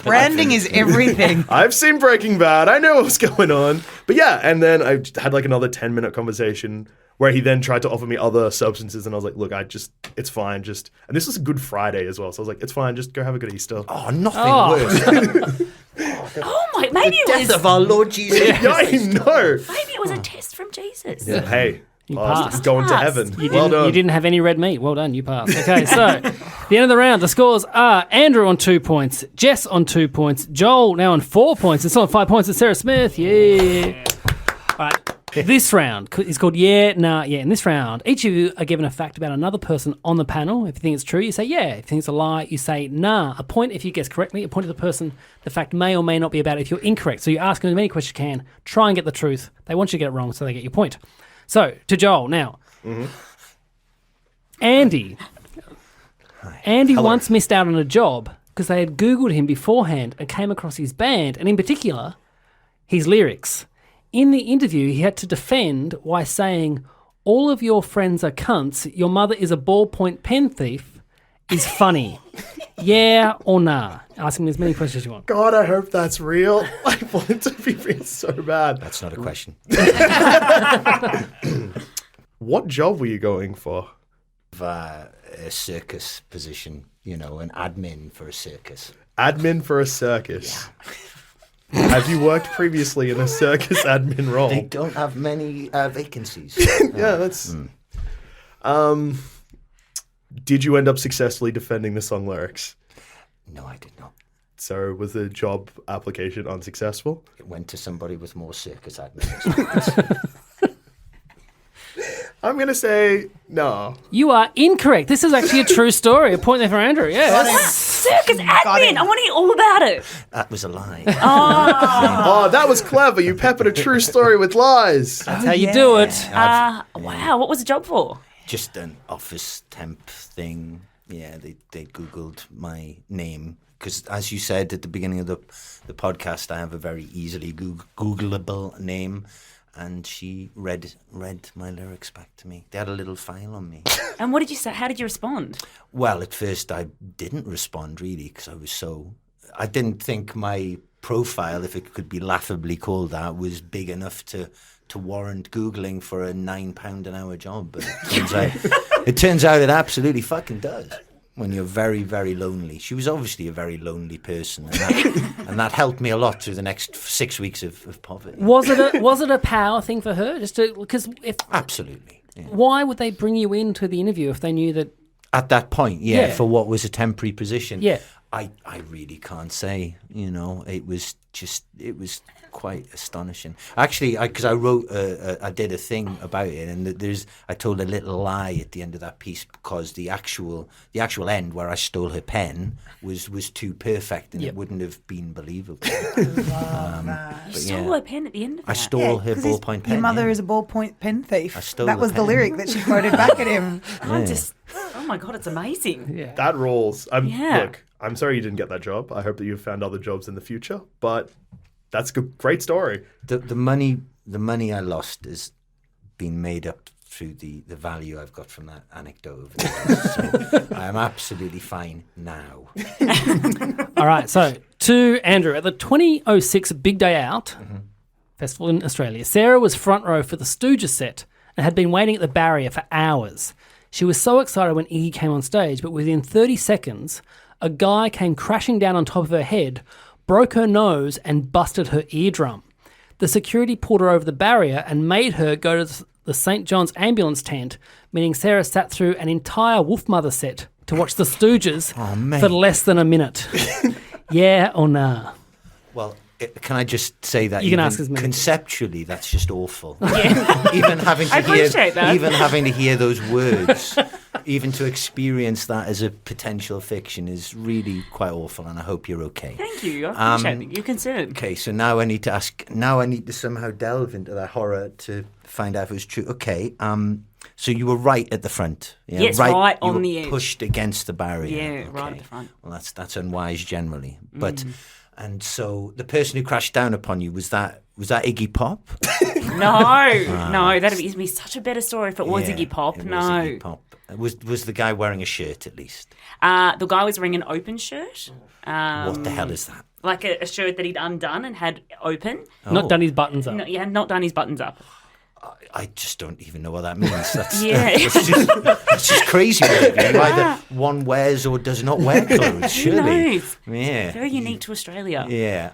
Branding is everything. I've seen Breaking Bad. I know what's going on. But yeah, and then I had like another 10-minute conversation where he then tried to offer me other substances, and I was like, look, it's fine, and this was a Good Friday as well, so I was like, it's fine, just go have a good Easter. Oh, nothing worse. Oh my! Maybe it Death was. of our Lord Jesus. Yeah, I know. Maybe it was a test from Jesus. Hey, passed. going to Passed. heaven. You Well done. didn't have any red meat. Well done, you passed. Okay, so the end of the round, the scores are Andrew on 2 points, Jess on 2 points, Joel now on 4 points, and still on 5 points, and Sarah Smith. Yeah. All right. This round is called Yeah, Nah, Yeah. In this round, each of you are given a fact about another person on the panel. If you think it's true, you say yeah. If you think it's a lie, you say nah. A point if you guess correctly. A point to the person the fact may or may not be about if you're incorrect. So you ask them as many questions as you can. Try and get the truth. They want you to get it wrong, so they get your point. So, to Joel now. Andy once missed out on a job because they had Googled him beforehand and came across his band, and in particular, his lyrics. In the interview, he had to defend why saying, "All of your friends are cunts, your mother is a ballpoint pen thief," is funny. Yeah or nah? Ask him as many questions as you want. God, I hope that's real. I want it to be real so bad. That's not a question. What job were you going for? A circus position, an admin for a circus. Admin for a circus. Have you worked previously in a circus admin role? They don't have many vacancies. Yeah, that's. Did you end up successfully defending the song lyrics? No, I did not. So was the job application unsuccessful? It went to somebody with more circus admin experience. I'm going to say no. You are incorrect. This is actually a true story. A point there for Andrew. Yes. Circus admin. I want to hear all about it. That was a lie. Oh, that was clever. You peppered a true story with lies. That's how you do it. Wow. What was the job for? Just an office temp thing. Yeah, they Googled my name. Because as you said at the beginning of the podcast, I have a very easily Googleable name. And she read my lyrics back to me. They had a little file on me. And what did you say? How did you respond? Well, at first I didn't respond really because I didn't think my profile, if it could be laughably called that, was big enough to warrant Googling for a £9 an hour job. But it turns out it absolutely fucking does. When you're very, very lonely. She was obviously a very lonely person, and that helped me a lot through the next 6 weeks of poverty. Was it a power thing for her? Absolutely. Yeah. Why would they bring you into the interview if they knew that? At that point, for what was a temporary position. Yeah. I really can't say. It was quite astonishing. Actually, because I did a thing about it, and I told a little lie at the end of that piece because the actual end where I stole her pen was too perfect and it wouldn't have been believable. You stole her pen at the end of that? I stole her ballpoint pen. Your mother is a ballpoint pen thief. I stole that was the pen. lyric that she quoted back at him. Oh my God, it's amazing. Yeah. That rolls. Yeah. Look, I'm sorry you didn't get that job. I hope that you've found other jobs in the future. But that's a great story. The money I lost has been made up through the value I've got from that anecdote over the years. So I am absolutely fine now. All right, so to Andrew, at the 2006 Big Day Out festival in Australia, Sarah was front row for the Stooges set and had been waiting at the barrier for hours. She was so excited when Iggy came on stage, but within 30 seconds, a guy came crashing down on top of her head, broke her nose and busted her eardrum. The security pulled her over the barrier and made her go to the St. John's ambulance tent, meaning Sarah sat through an entire Wolfmother set to watch the Stooges for less than a minute. Yeah or nah? Well, can I just say that You can ask as many. Conceptually, that's just awful. Yeah. Even having I appreciate that. even having to hear those words, even to experience that as a potential fiction is really quite awful, and I hope you're okay. Thank you. I appreciate it. You're concerned. Okay, so now I need to somehow delve into that horror to find out if it was true. Okay, so you were right at the front. Yeah? Yes, right you on were the edge. Pushed against the barrier. Yeah, right Okay. at the front. Well, that's unwise generally, but. And so the person who crashed down upon you, was that Iggy Pop? No, that'd be such a better story if it was Yeah, Iggy Pop. it was No. Iggy Pop. Was the guy wearing a shirt at least? The guy was wearing an open shirt. What the hell is that? Like a shirt that he'd undone and had open. Not done his buttons up. No, he had not done his buttons up. I just don't even know what that means. That's, Yeah. that's just crazy. Really. Either one wears or does not wear clothes, surely. knows? Yeah. Very unique to Australia. Yeah.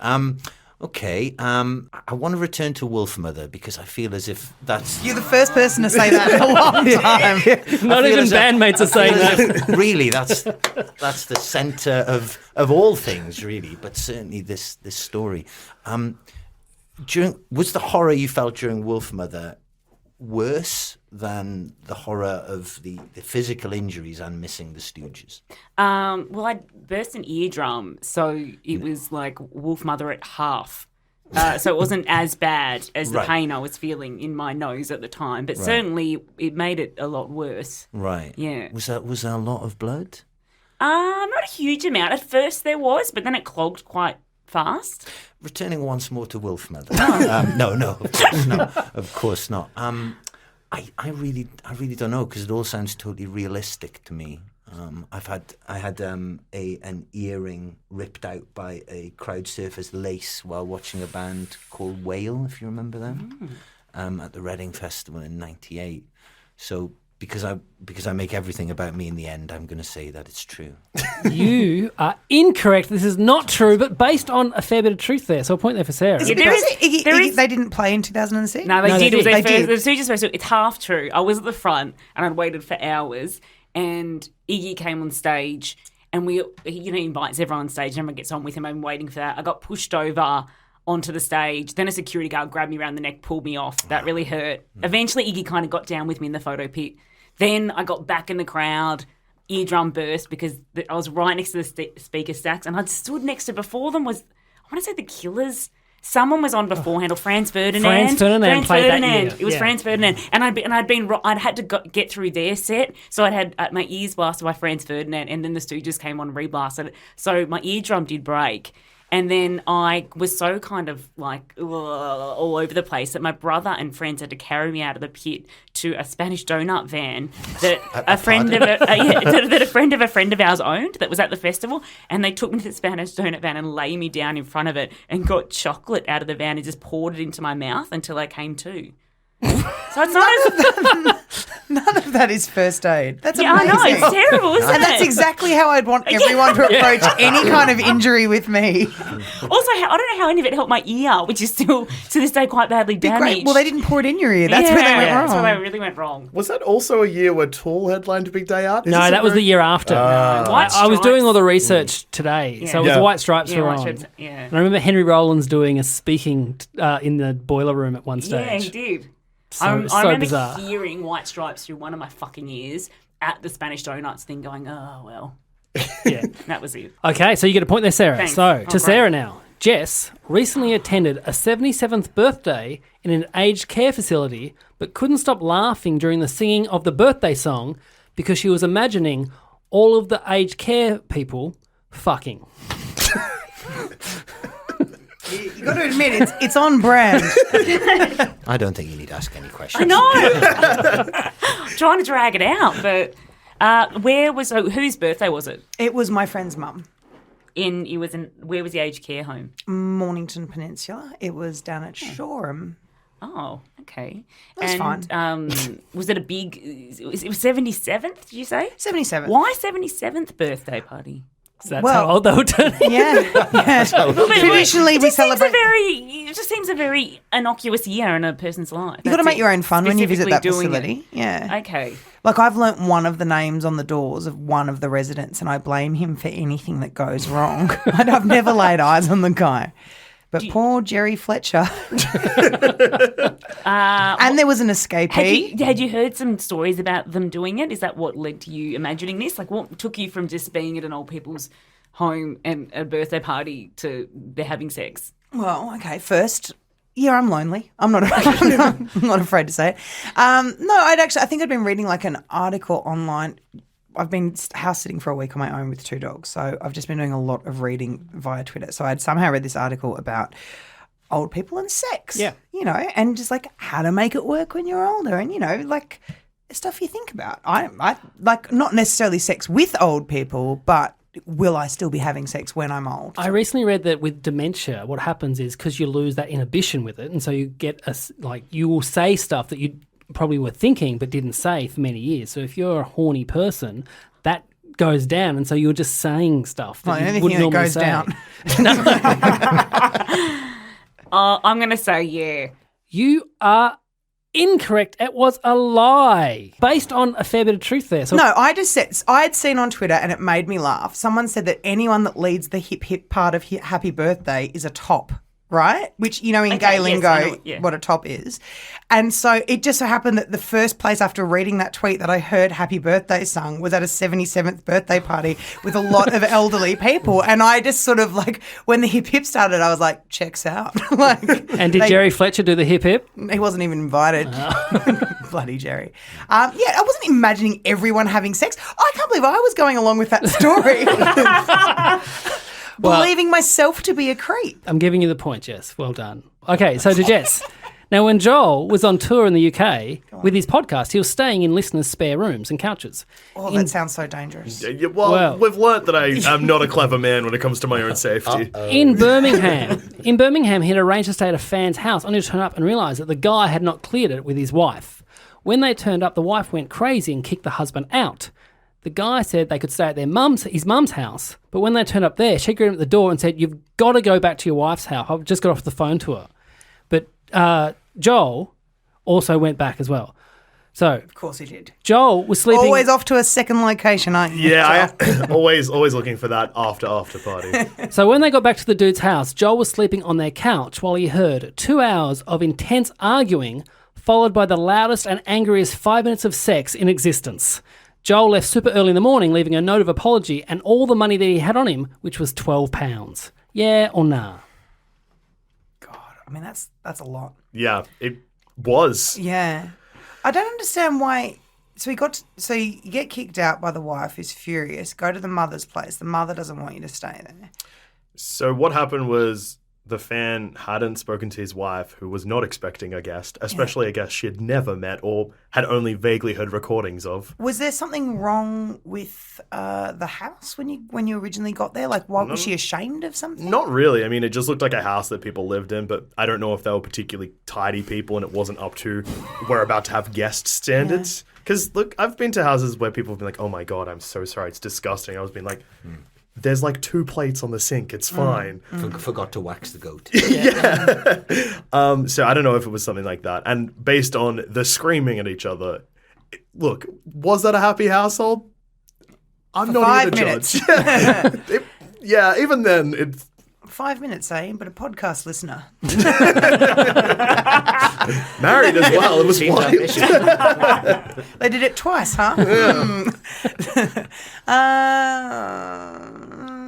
Okay. I want to return to Wolfmother because I feel as if that's... You're the first person to say that in a long time. Not I feel even as if- bandmates are saying I feel that. as if really, that's the centre of all things, really. But certainly this story. Was the horror you felt during Wolfmother worse than the horror of the physical injuries and missing the Stooges? Well, I burst an eardrum, so it was like Wolfmother at half. So it wasn't as bad as the Right. pain I was feeling in my nose at the time, but certainly it made it a lot worse. Right. Yeah. Was there a lot of blood? Not a huge amount. At first there was, but then it clogged quite fast. Returning once more to Wolfmother. No, of course not. I really don't know because it all sounds totally realistic to me. I had an earring ripped out by a crowd surfer's lace while watching a band called Whale, if you remember them, at the Reading Festival in '98. So because I make everything about me in the end, I'm going to say that it's true. You are incorrect. This is not true, but based on a fair bit of truth there. So a point there for Sarah. Is it There because is- there is- they didn't play in 2006? No, they No, they did. It was did. their They first. did. The Stooges first. It's half true. I was at the front and I'd waited for hours, and Iggy came on stage, and he invites everyone on stage. Everyone gets on with him. I'm waiting for that. I got pushed over onto the stage. Then a security guard grabbed me around the neck, pulled me off. That really hurt. Eventually, Iggy kind of got down with me in the photo pit. Then I got back in the crowd. Eardrum burst because I was right next to the speaker stacks, and I'd stood next to before them was, I want to say, the Killers. Someone was on beforehand, or Franz Ferdinand. Franz Ferdinand played that year. It was Yeah. Franz Ferdinand, and I'd had to get through their set, so I'd had my ears blasted by Franz Ferdinand, and then the Stooges came on and reblasted it. So my eardrum did break. And then I was so kind of like all over the place that my brother and friends had to carry me out of the pit to a Spanish donut van that a friend of a friend of ours owned that was at the festival. And they took me to the Spanish donut van and lay me down in front of it and got chocolate out of the van and just poured it into my mouth until I came to. So it's not as... None of that is first aid. That's Yeah, I amazing. know. It's terrible, isn't it? And that's exactly how I'd want everyone to approach any kind of injury with me. Also, I don't know how any of it helped my ear, which is still, to this day, quite badly damaged. Great. Well, they didn't pour it in your ear. That's where they went wrong. That's where they really went wrong. Was that also a year where Tool headlined Big Day Out? No, that was the year after. White I was doing Stripes. all the research today, so it was Yeah. the White Stripes Yeah, were White on. Stripes, yeah. And I remember Henry Rollins doing a speaking in the boiler room at one Yeah, he stage. did. So I remember bizarre. hearing White Stripes through one of my fucking ears at the Spanish Donuts thing going, oh, well. Yeah. That was it. Okay, so you get a point there, Sarah. Thanks. So, Oh, to Sarah now. Jess recently attended a 77th birthday in an aged care facility, but couldn't stop laughing during the singing of the birthday song because she was imagining all of the aged care people fucking. You got to admit, it's on brand. I don't think you need to ask any questions. I know. Trying to drag it out, but whose birthday was it? It was my friend's mum. Where was the aged care home? Mornington Peninsula. It was down at Shoreham. Oh, okay. That's fine. Was it a big? It was 77th. Did you say 77. Why 77th birthday party? So that's Well- how old they were turning. Yeah. Traditionally, we celebrate. It just seems a very innocuous year in a person's life. You got to make your own fun when you visit that Specifically doing facility. Yeah. Okay. Like I've learnt one of the names on the doors of one of the residents, and I blame him for anything that goes wrong. I've never laid eyes on the guy. But poor Jerry Fletcher. And there was an escapee. Had you heard some stories about them doing it? Is that what led to you imagining this? Like, what took you from just being at an old people's home and a birthday party to they're having sex? Well, okay. First, yeah, I'm lonely. I'm not afraid to say it. No, I think I'd been reading like an article online. I've been house sitting for a week on my own with 2 dogs, so I've just been doing a lot of reading via Twitter. So I'd somehow read this article about old people and sex. Yeah. And just like how to make it work when you're older, and like stuff you think about. I like not necessarily sex with old people, but will I still be having sex when I'm old? I recently read that with dementia, what happens is because you lose that inhibition with it, and so you get you will say stuff that you probably were thinking but didn't say for many years. So if you're a horny person, that goes down, and so you're just saying stuff that you wouldn't normally goes say. down. I'm going to say yeah. You are incorrect. It was a lie based on a fair bit of truth there. So No, I had seen on Twitter, and it made me laugh. Someone said that anyone that leads the hip hip part of happy birthday is a top, right? Which, in Okay, gay yes, lingo, I know, yeah. what a top is. And so it just so happened that the first place after reading that tweet that I heard happy birthday sung was at a 77th birthday party with a lot of elderly people. And I just sort of like, when the hip hip started, I was like, checks out. and did Jerry Fletcher do the hip hip? He wasn't even invited. Bloody Jerry. I wasn't imagining everyone having sex. I can't believe I was going along with that story. Believing myself to be a creep. I'm giving you the point, Jess. Well done. Okay, so to Jess. Now, when Joel was on tour in the UK with his podcast, he was staying in listeners' spare rooms and couches. Oh, that sounds so dangerous. Yeah, well, we've learnt that I am not a clever man when it comes to my own safety. In Birmingham, he'd arranged to stay at a fan's house only to turn up and realise that the guy had not cleared it with his wife. When they turned up, the wife went crazy and kicked the husband out. The guy said they could stay at his mum's house, but when they turned up there, she greeted him at the door and said, "You've got to go back to your wife's house. I've just got off the phone to her." But Joel also went back as well. So, Of course he did. Joel was sleeping... Always off to a second location, aren't you? Yeah, always looking for that after party. So when they got back to the dude's house, Joel was sleeping on their couch while he heard 2 hours of intense arguing, followed by the loudest and angriest 5 minutes of sex in existence. Joel left super early in the morning, leaving a note of apology and all the money that he had on him, which was £12. Yeah or nah? God, I mean, that's a lot. Yeah, it was. Yeah. I don't understand why. So you get kicked out by the wife, who's furious. Go to the mother's place. The mother doesn't want you to stay there. So what happened was the fan hadn't spoken to his wife, who was not expecting a guest, especially a guest she had never met or had only vaguely heard recordings of. Was there something wrong with the house when you originally got there? Like, why was she ashamed of something? Not really. I mean, it just looked like a house that people lived in, but I don't know if they were particularly tidy people and it wasn't up to we're about to have guest standards. Because, look, I've been to houses where people have been like, "Oh my God, I'm so sorry, it's disgusting." I was being like... There's like 2 plates on the sink. It's fine. Forgot to wax the goat. So I don't know if it was something like that. And based on the screaming at each other, look, was that a happy household? I'm For not 5 here to minutes. judge. Yeah, even then, it's 5 minutes, but a podcast listener. married as well. It was wild. They did it twice, huh?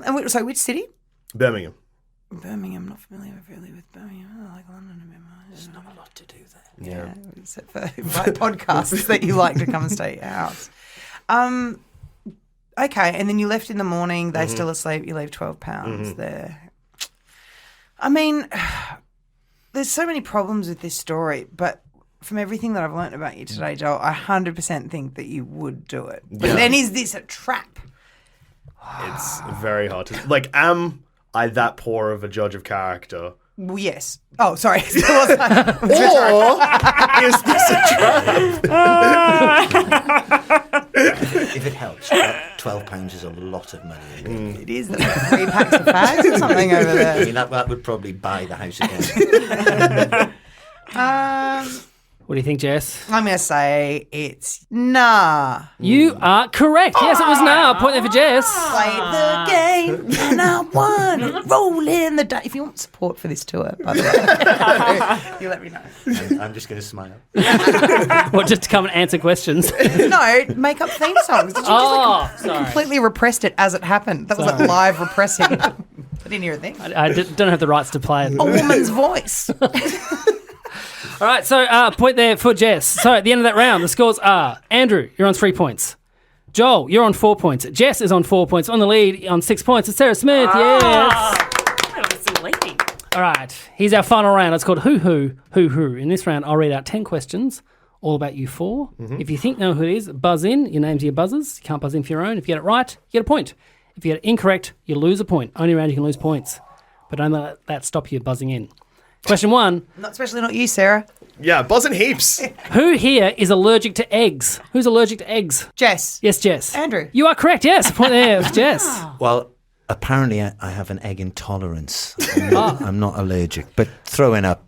And which city? Birmingham. Birmingham. Not familiar really with Birmingham. I like London a bit more. There's not a lot to do there. Yeah. Except for invite podcasts that you like to come and stay at your house. Okay, and then you left in the morning. They're still asleep. You leave £12 there. I mean, there's so many problems with this story, but from everything that I've learned about you today, Joel, I 100% think that you would do it. But then is this a trap? It's very hard to... Like, am I that poor of a judge of character? Well, yes. Oh, sorry. Or is this a trap? If it helps, £12 is a lot of money. It is. That's like 3 packs of fags or something over I there. mean, that would probably buy the house again. What do you think, Jess? I'm going to say it's nah. You are correct. Yes, it was nah. Point there for Jess. Play the game and I won. Roll in the dice. If you want support for this tour, by the way, you let me know. I'm just going to smile. What, just to come and answer questions? No, make up theme songs. Did you Sorry. completely repressed it as it happened? That was like live repressing. I didn't hear a thing. I don't have the rights to play it. A woman's voice. All right, so point there for Jess. So at the end of that round, the scores are Andrew, you're on 3 points. Joel, you're on 4 points. Jess is on 4 points. On the lead on 6 points, it's Sarah Smith. Yes. I was still leading. All right, here's our final round. It's called Who Who. In this round, I'll read out 10 questions, all about you four. If you think know who it is, buzz in. Your names are your buzzers. You can't buzz in for your own. If you get it right, you get a point. If you get it incorrect, you lose a point. Only round you can lose points. But don't let that stop you buzzing in. Question 1. Especially not you, Sarah. Yeah, buzzing heaps. Who here is allergic to eggs? Who's allergic to eggs? Jess. Yes, Jess. Andrew. You are correct, yes. Point there, Jess. Well, apparently I have an egg intolerance. I'm not allergic. But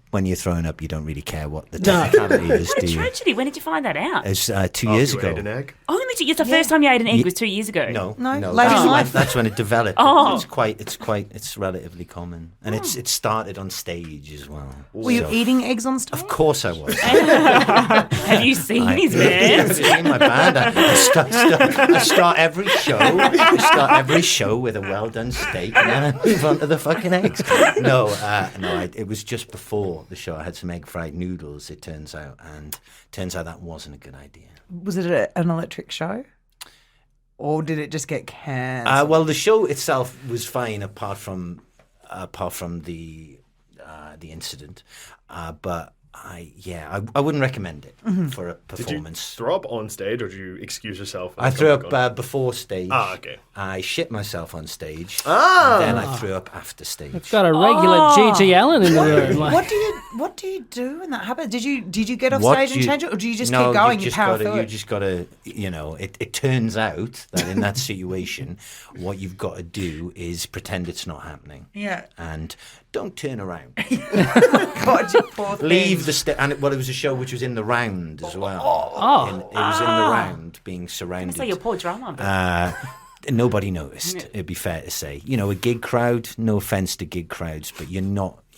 when you're throwing up, you don't really care what the technicality is, do you? Tragedy. When did you find that out? It's 2 years You ago. ate an egg? Only it's the first time you ate an egg was 2 years ago. No. Later in That's, life. that's when it developed. Oh. It's relatively common, and it started on stage as well. Were you So- eating eggs on stage? Of course I was. Have you seen his man? I've seen my band. I start every show. With a well done steak, and then I move on to the fucking eggs. It was just before the show. I had some egg fried noodles. It turns out that wasn't a good idea. Was it an electric show? Or did it just get cancelled? Well, the show itself was fine, apart from the incident. But I wouldn't recommend it for a Did you performance. throw up on stage or did you excuse yourself? I threw up before stage. Okay. I shit myself on stage. And then I threw up after stage. Got a regular G.G. Allen in the room. Like, What do you do when that happens? Did you get off What stage and you- change it, or do you just no, keep going? You You just power gotta, through you it. just got to, it turns out that in that situation, what you've got to do is pretend it's not happening. Yeah. And don't turn around. God, you poor thing. Leave the stage. And it was a show which was in the round as well. Oh. It was in the round, being surrounded. So your poor drama. Nobody noticed, it'd be fair to say. A gig crowd, no offence to gig crowds, but you're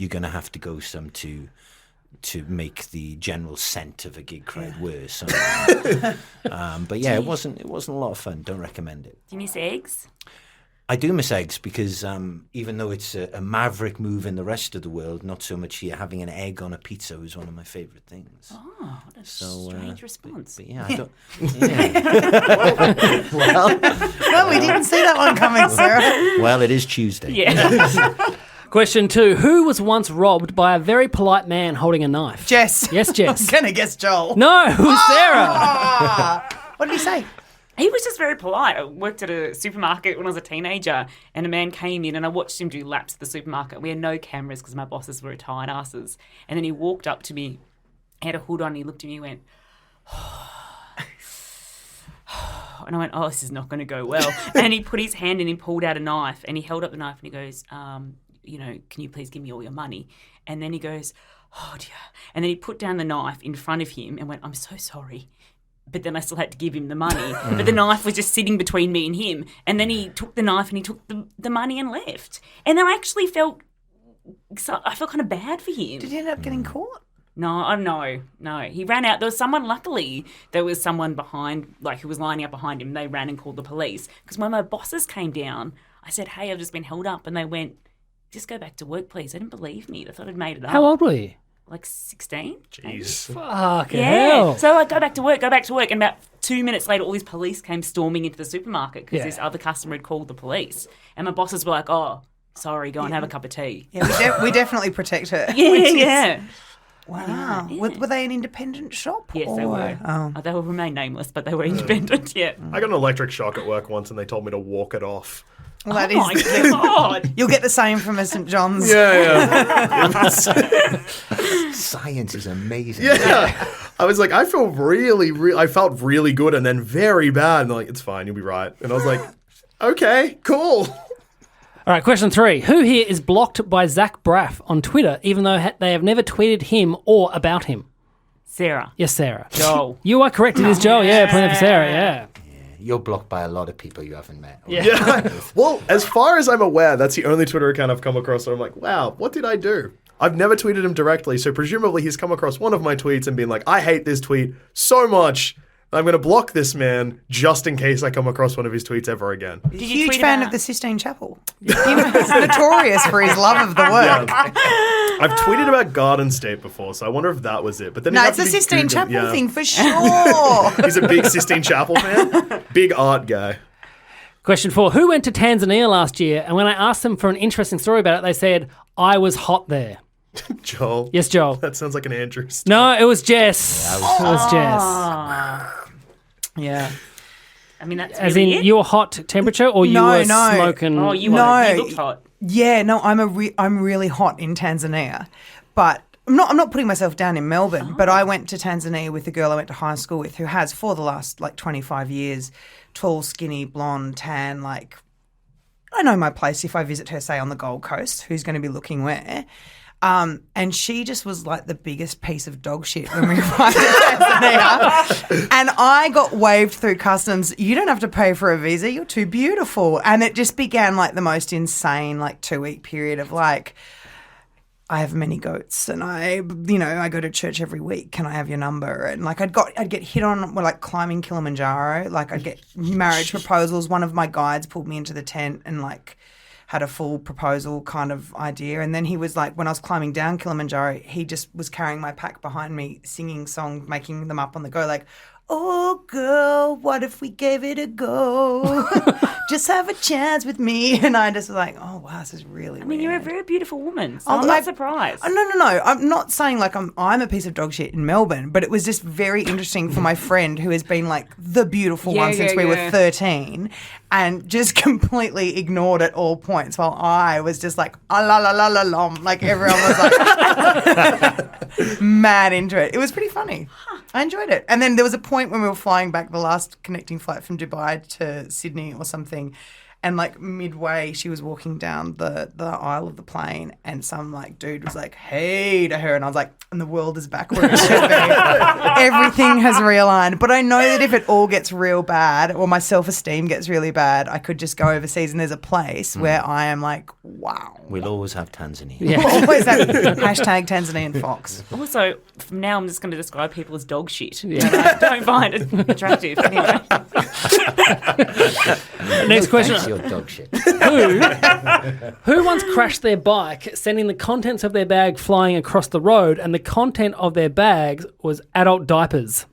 going to have to go some to make the general scent of a gig crowd worse. But yeah, it wasn't a lot of fun. Don't recommend it. Do you miss eggs? I do miss eggs because even though it's a maverick move in the rest of the world, not so much here, having an egg on a pizza is one of my favourite things. Oh, what a strange response. But yeah, I don't... Yeah. Well, we didn't see that one coming, Sarah. Well, it is Tuesday. Yeah. Question 2. Who was once robbed by a very polite man holding a knife? Jess. Yes, I was Jess. going to guess Joel. No, it was Sarah. Ah! What did he say? He was just very polite. I worked at a supermarket when I was a teenager, and a man came in, and I watched him do laps at the supermarket. We had no cameras because my bosses were retired asses. And then he walked up to me, had a hood on, and he looked at me and went, and I went, oh, this is not going to go well. And he put his hand in and pulled out a knife, and he held up the knife, and he goes, can you please give me all your money? And then he goes, oh, dear. And then he put down the knife in front of him and went, I'm so sorry. But then I still had to give him the money. But the knife was just sitting between me and him. And then he took the knife and he took the money and left. And I actually felt kind of bad for him. Did he end up getting caught? No. He ran out. There was someone, luckily, there was someone behind, who was lining up behind him. They ran and called the police. Because when my bosses came down, I said, hey, I've just been held up. And they went, just go back to work, please. They didn't believe me. They thought I'd made it up. How old were you? 16? Jeez. Fucking Yeah. hell. So I go back to work. And about 2 minutes later, all these police came storming into the supermarket because this other customer had called the police. And my bosses were like, oh, sorry, go and have a cup of tea. Yeah, we definitely protect her. Yeah. Wow. Yeah. Were they an independent shop? Yes, they or- were. Oh. They will remain nameless, but they were independent, yeah. I got an electric shock at work once, and they told me to walk it off. Well, that Oh my is. God. You'll get the same from a St John's. Yeah. Science is amazing. Yeah. I was like, I felt really good and then very bad. And they're like, it's fine, you'll be right. And I was like, okay, cool. All right, question 3. Who here is blocked by Zach Braff on Twitter, even though they have never tweeted him or about him? Sarah. Yes, Sarah. Joel. You are correct. It is Joel. Yeah, plenty for Sarah. Yeah. You're blocked by a lot of people you haven't met. Yeah. Well, as far as I'm aware, that's the only Twitter account I've come across where I'm like, wow, what did I do? I've never tweeted him directly, so presumably he's come across one of my tweets and been like, I hate this tweet so much, I'm going to block this man just in case I come across one of his tweets ever again. Did you Huge tweet fan about- of the Sistine Chapel. He's notorious for his love of the work. I've tweeted about Garden State before, so I wonder if that was it. But then No, you'd it's have a to be Sistine Googling- Chapel yeah. thing for sure. He's a big Sistine Chapel fan. Big art guy. Question 4. Who went to Tanzania last year? And when I asked them for an interesting story about it, they said, I was hot there. Joel. Yes, Joel. That sounds like an Andrew. No, it was Jess. It was Jess. Yeah. I mean, that's As really in it? your hot temperature or you No, were no. smoking? Oh, you looked hot. Yeah, no, I'm really hot in Tanzania, but I'm not putting myself down in Melbourne. But I went to Tanzania with a girl I went to high school with, who has for the last 25 years, tall, skinny, blonde, tan. I know my place if I visit her, say on the Gold Coast. Who's going to be looking where? And she just was like the biggest piece of dog shit when we arrived in Tanzania. And I got waved through customs. You don't have to pay for a visa. You're too beautiful. And it just began the most insane 2-week period of I have many goats and I go to church every week. Can I have your number? And I'd get hit on climbing Kilimanjaro. I'd get marriage proposals. One of my guides pulled me into the tent and had a full proposal kind of idea. And then he was when I was climbing down Kilimanjaro, he just was carrying my pack behind me, singing songs, making them up on the go, oh, girl, what if we gave it a go? Just have a chance with me. And I just was like, oh, wow, this is really I mean, you're a weird. very beautiful woman, so Oh, I'm I- not surprised. No. I'm not saying like I'm a piece of dog shit in Melbourne, but it was just very interesting for my friend who has been like the beautiful one since we were 13 and just completely ignored at all points while I was just like, ah, la la la la lom. Like everyone was like mad into it. It was pretty funny. I enjoyed it. And then there was a point when we were flying back the last connecting flight from Dubai to Sydney or something. And like midway, she was walking down the aisle of the plane, and some like dude was like, "Hey" to her, and I was like, "And the world is back where it should be. Everything has realigned." But I know that if it all gets real bad, or my self-esteem gets really bad, I could just go overseas, and there's a place where I am like, "Wow." We'll always have Tanzania. Yeah. Always have hashtag Tanzanian fox. Also, from now I'm just going to describe people as dog shit. Yeah. And I don't find it attractive. Anyway. Next question. Thanks, your dog shit. Who once crashed their bike, sending the contents of their bag flying across the road, and the content of their bags was adult diapers?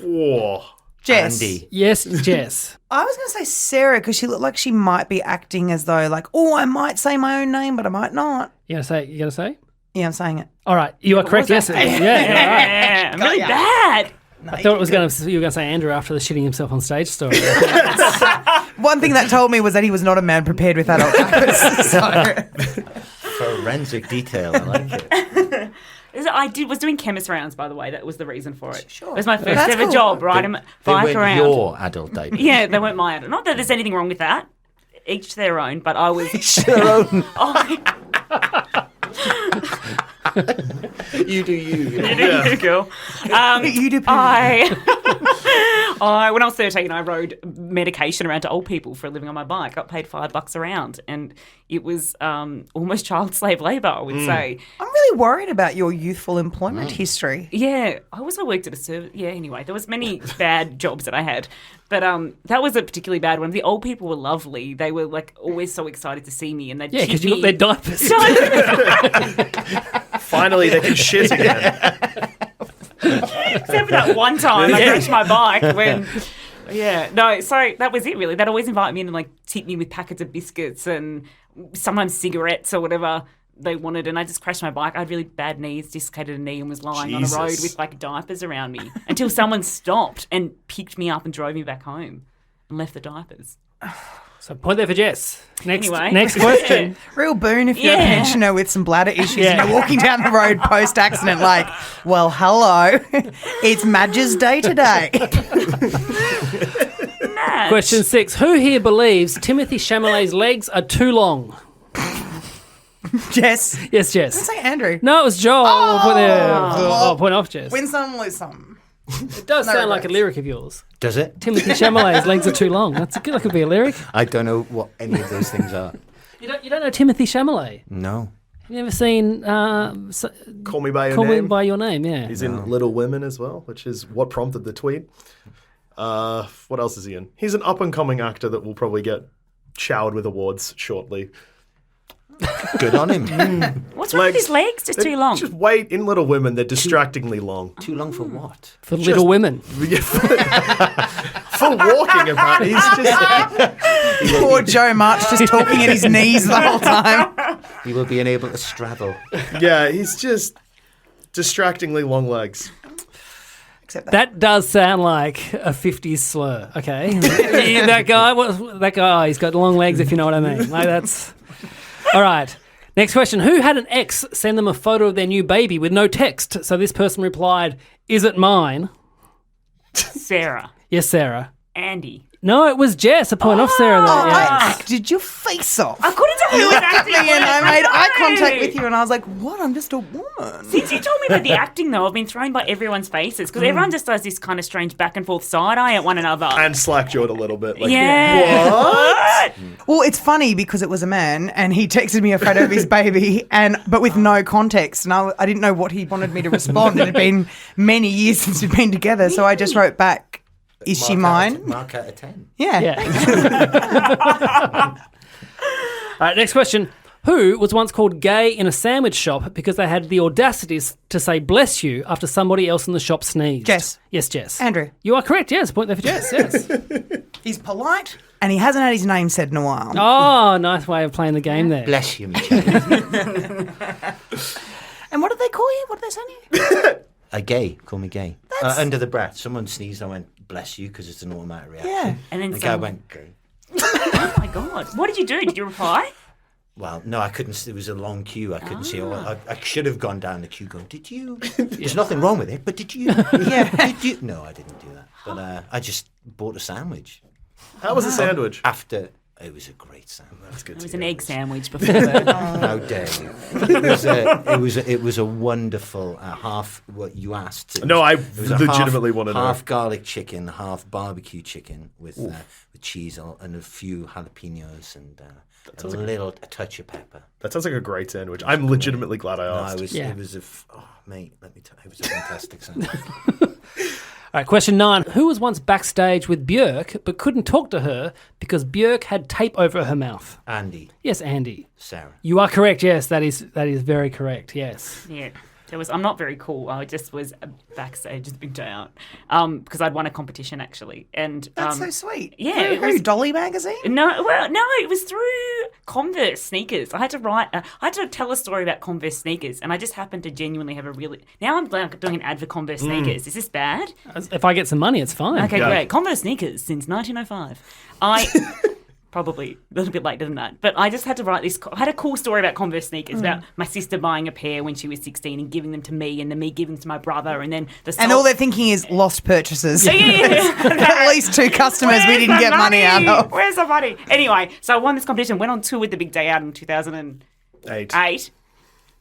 Whoa. Jess. Andy. Yes, Jess. I was going to say Sarah because she looked like she might be acting as though like, oh, I might say my own name, but I might not. You gonna say? Yeah, I'm saying it. All right, you are correct. Yes, yeah, all right. Yeah, I'm really bad. I thought you were going to say Andrew after the shitting himself on stage story. One thing that told me was that he was not a man prepared with adult diapers. So. Forensic detail. I like it. I was doing chemist rounds, by the way. That was the reason for it. Sure. It was my first That's ever cool. job, riding They bike weren't around. your adult diaper. Yeah, they weren't my adult. Not that there's anything wrong with that. Each their own, but I was... Their own. You do you. You girl. You do. When I was 13, I rode medication around to old people for a living on my bike. Got paid $5 a round, and it was almost child slave labour, I would say. I'm really worried about your youthful employment history. Yeah, I also worked at a service. Yeah, anyway, there was many bad jobs that I had, but that was a particularly bad one. The old people were lovely. They were like always so excited to see me, and they'd Yeah, keep because you got their diapers. Finally, they can shit again. Except for that one time I crashed my bike when... Yeah, no, so that was it really. They'd always invite me in and like tip me with packets of biscuits and sometimes cigarettes or whatever they wanted, and I just crashed my bike. I had really bad knees, dislocated a knee, and was lying on a road with like diapers around me until someone stopped and picked me up and drove me back home and left the diapers. So point there for Jess. Next question. Real boon if you're a Yeah. pensioner with some bladder issues Yeah. and you're walking down the road post-accident like, well, hello, it's Madge's day today. Question 6. Who here believes Timothy Chalamet's legs are too long? Jess. Yes, Jess. Say Andrew. No, it was Joel. I'll point off Jess. Win some, lose some. It does No sound like a regrets. lyric of yours. Does it? Timothy Chalamet's legs are too long. That could be a lyric. I don't know what any of those things are. You don't know Timothy Chalamet? No. You never seen Call Me By Your Call Name. Me By Your Name? Yeah. He's in Little Women as well, which is what prompted the tweet. What else is he in? He's an up-and-coming actor that will probably get showered with awards shortly. Good on him. What's wrong with his legs? Just too long. Just wait, in Little Women, they're distractingly long. Too long for what? For Little Women. For walking, apparently. He's just... Poor Joe March just talking at his knees the whole time. He will be unable to straddle. Yeah, he's just distractingly long legs. Except That does sound like a 50s slur, okay? that guy, he's got long legs, if you know what I mean. Like, that's... All right. Next question. Who had an ex send them a photo of their new baby with no text? So this person replied, "Is it mine?" Sarah. Yes, Sarah. Andy. No, it was Jess. A point off Sarah there. I Yeah. acted your face off. I couldn't tell You you looked at acting me and was. I made eye contact No. with you and I was like, what? I'm just a woman. Since you told me about the acting, though, I've been thrown by everyone's faces because everyone just does this kind of strange back and forth side eye at one another. And slack-jawed a little bit. Like, yeah. What? Well, it's funny because it was a man and he texted me a photo of his baby but with no context and I didn't know what he wanted me to respond. It had been many years since we'd been together, so I just wrote back, is she mine? Mark out of 10. Yeah. Yeah. All right, next question. Who was once called gay in a sandwich shop because they had the audacity to say bless you after somebody else in the shop sneezed? Jess. Yes, Jess. Andrew. You are correct, yes. Point there for Jess, yes. He's polite and he hasn't had his name said in a while. Oh, nice way of playing the game there. Bless you, Michelle. And what did they call you? What did they say to you? Gay. Call me gay. Under the breath. Someone sneezed. I went, bless you, because it's an automatic reaction. Yeah. And then The guy went, gay. Oh my God. What did you do? Did you reply? Well, no, I couldn't. It was a long queue. I couldn't see. I should have gone down the queue going, did you? There's nothing wrong with it, but did you? Yeah. Did you? No, I didn't do that. But I just bought a sandwich. How was the sandwich? After, it was a great sandwich. That's good. It to was hear. an egg sandwich before that. How dare you? It was a wonderful half what you asked. No, I It was a legitimately want to know. half garlic chicken, half barbecue chicken with cheese and a few jalapenos and a touch of pepper. That sounds like a great sandwich. I'm legitimately glad I No, asked. Yeah. it was mate. Let me tell you, it was a fantastic sandwich. All right, question 9. Who was once backstage with Björk but couldn't talk to her because Björk had tape over her mouth? Andy, Yes, Andy. Sarah. You are correct. Yes, that is very correct. Yes. Yeah. I'm not very cool. I just was backstage at the big day out because I'd won a competition actually. And That's so sweet. yeah, Who, Dolly Magazine? No, it was through Converse sneakers. I had to tell a story about Converse sneakers, and I just happened to genuinely have now I'm doing an ad for Converse sneakers. Is this bad? If I get some money, it's fine. Okay, Yeah. great. Converse sneakers since 1905. Probably a little bit later than that. But I just had to write this. I had a cool story about Converse sneakers about my sister buying a pair when she was 16 and giving them to me, and then me giving them to my brother, and then And all they're thinking is lost purchases. Yeah. At least 2 customers we Where's didn't the get money out of. Where's the money? Anyway, so I won this competition, went on tour with the Big Day Out in 2008.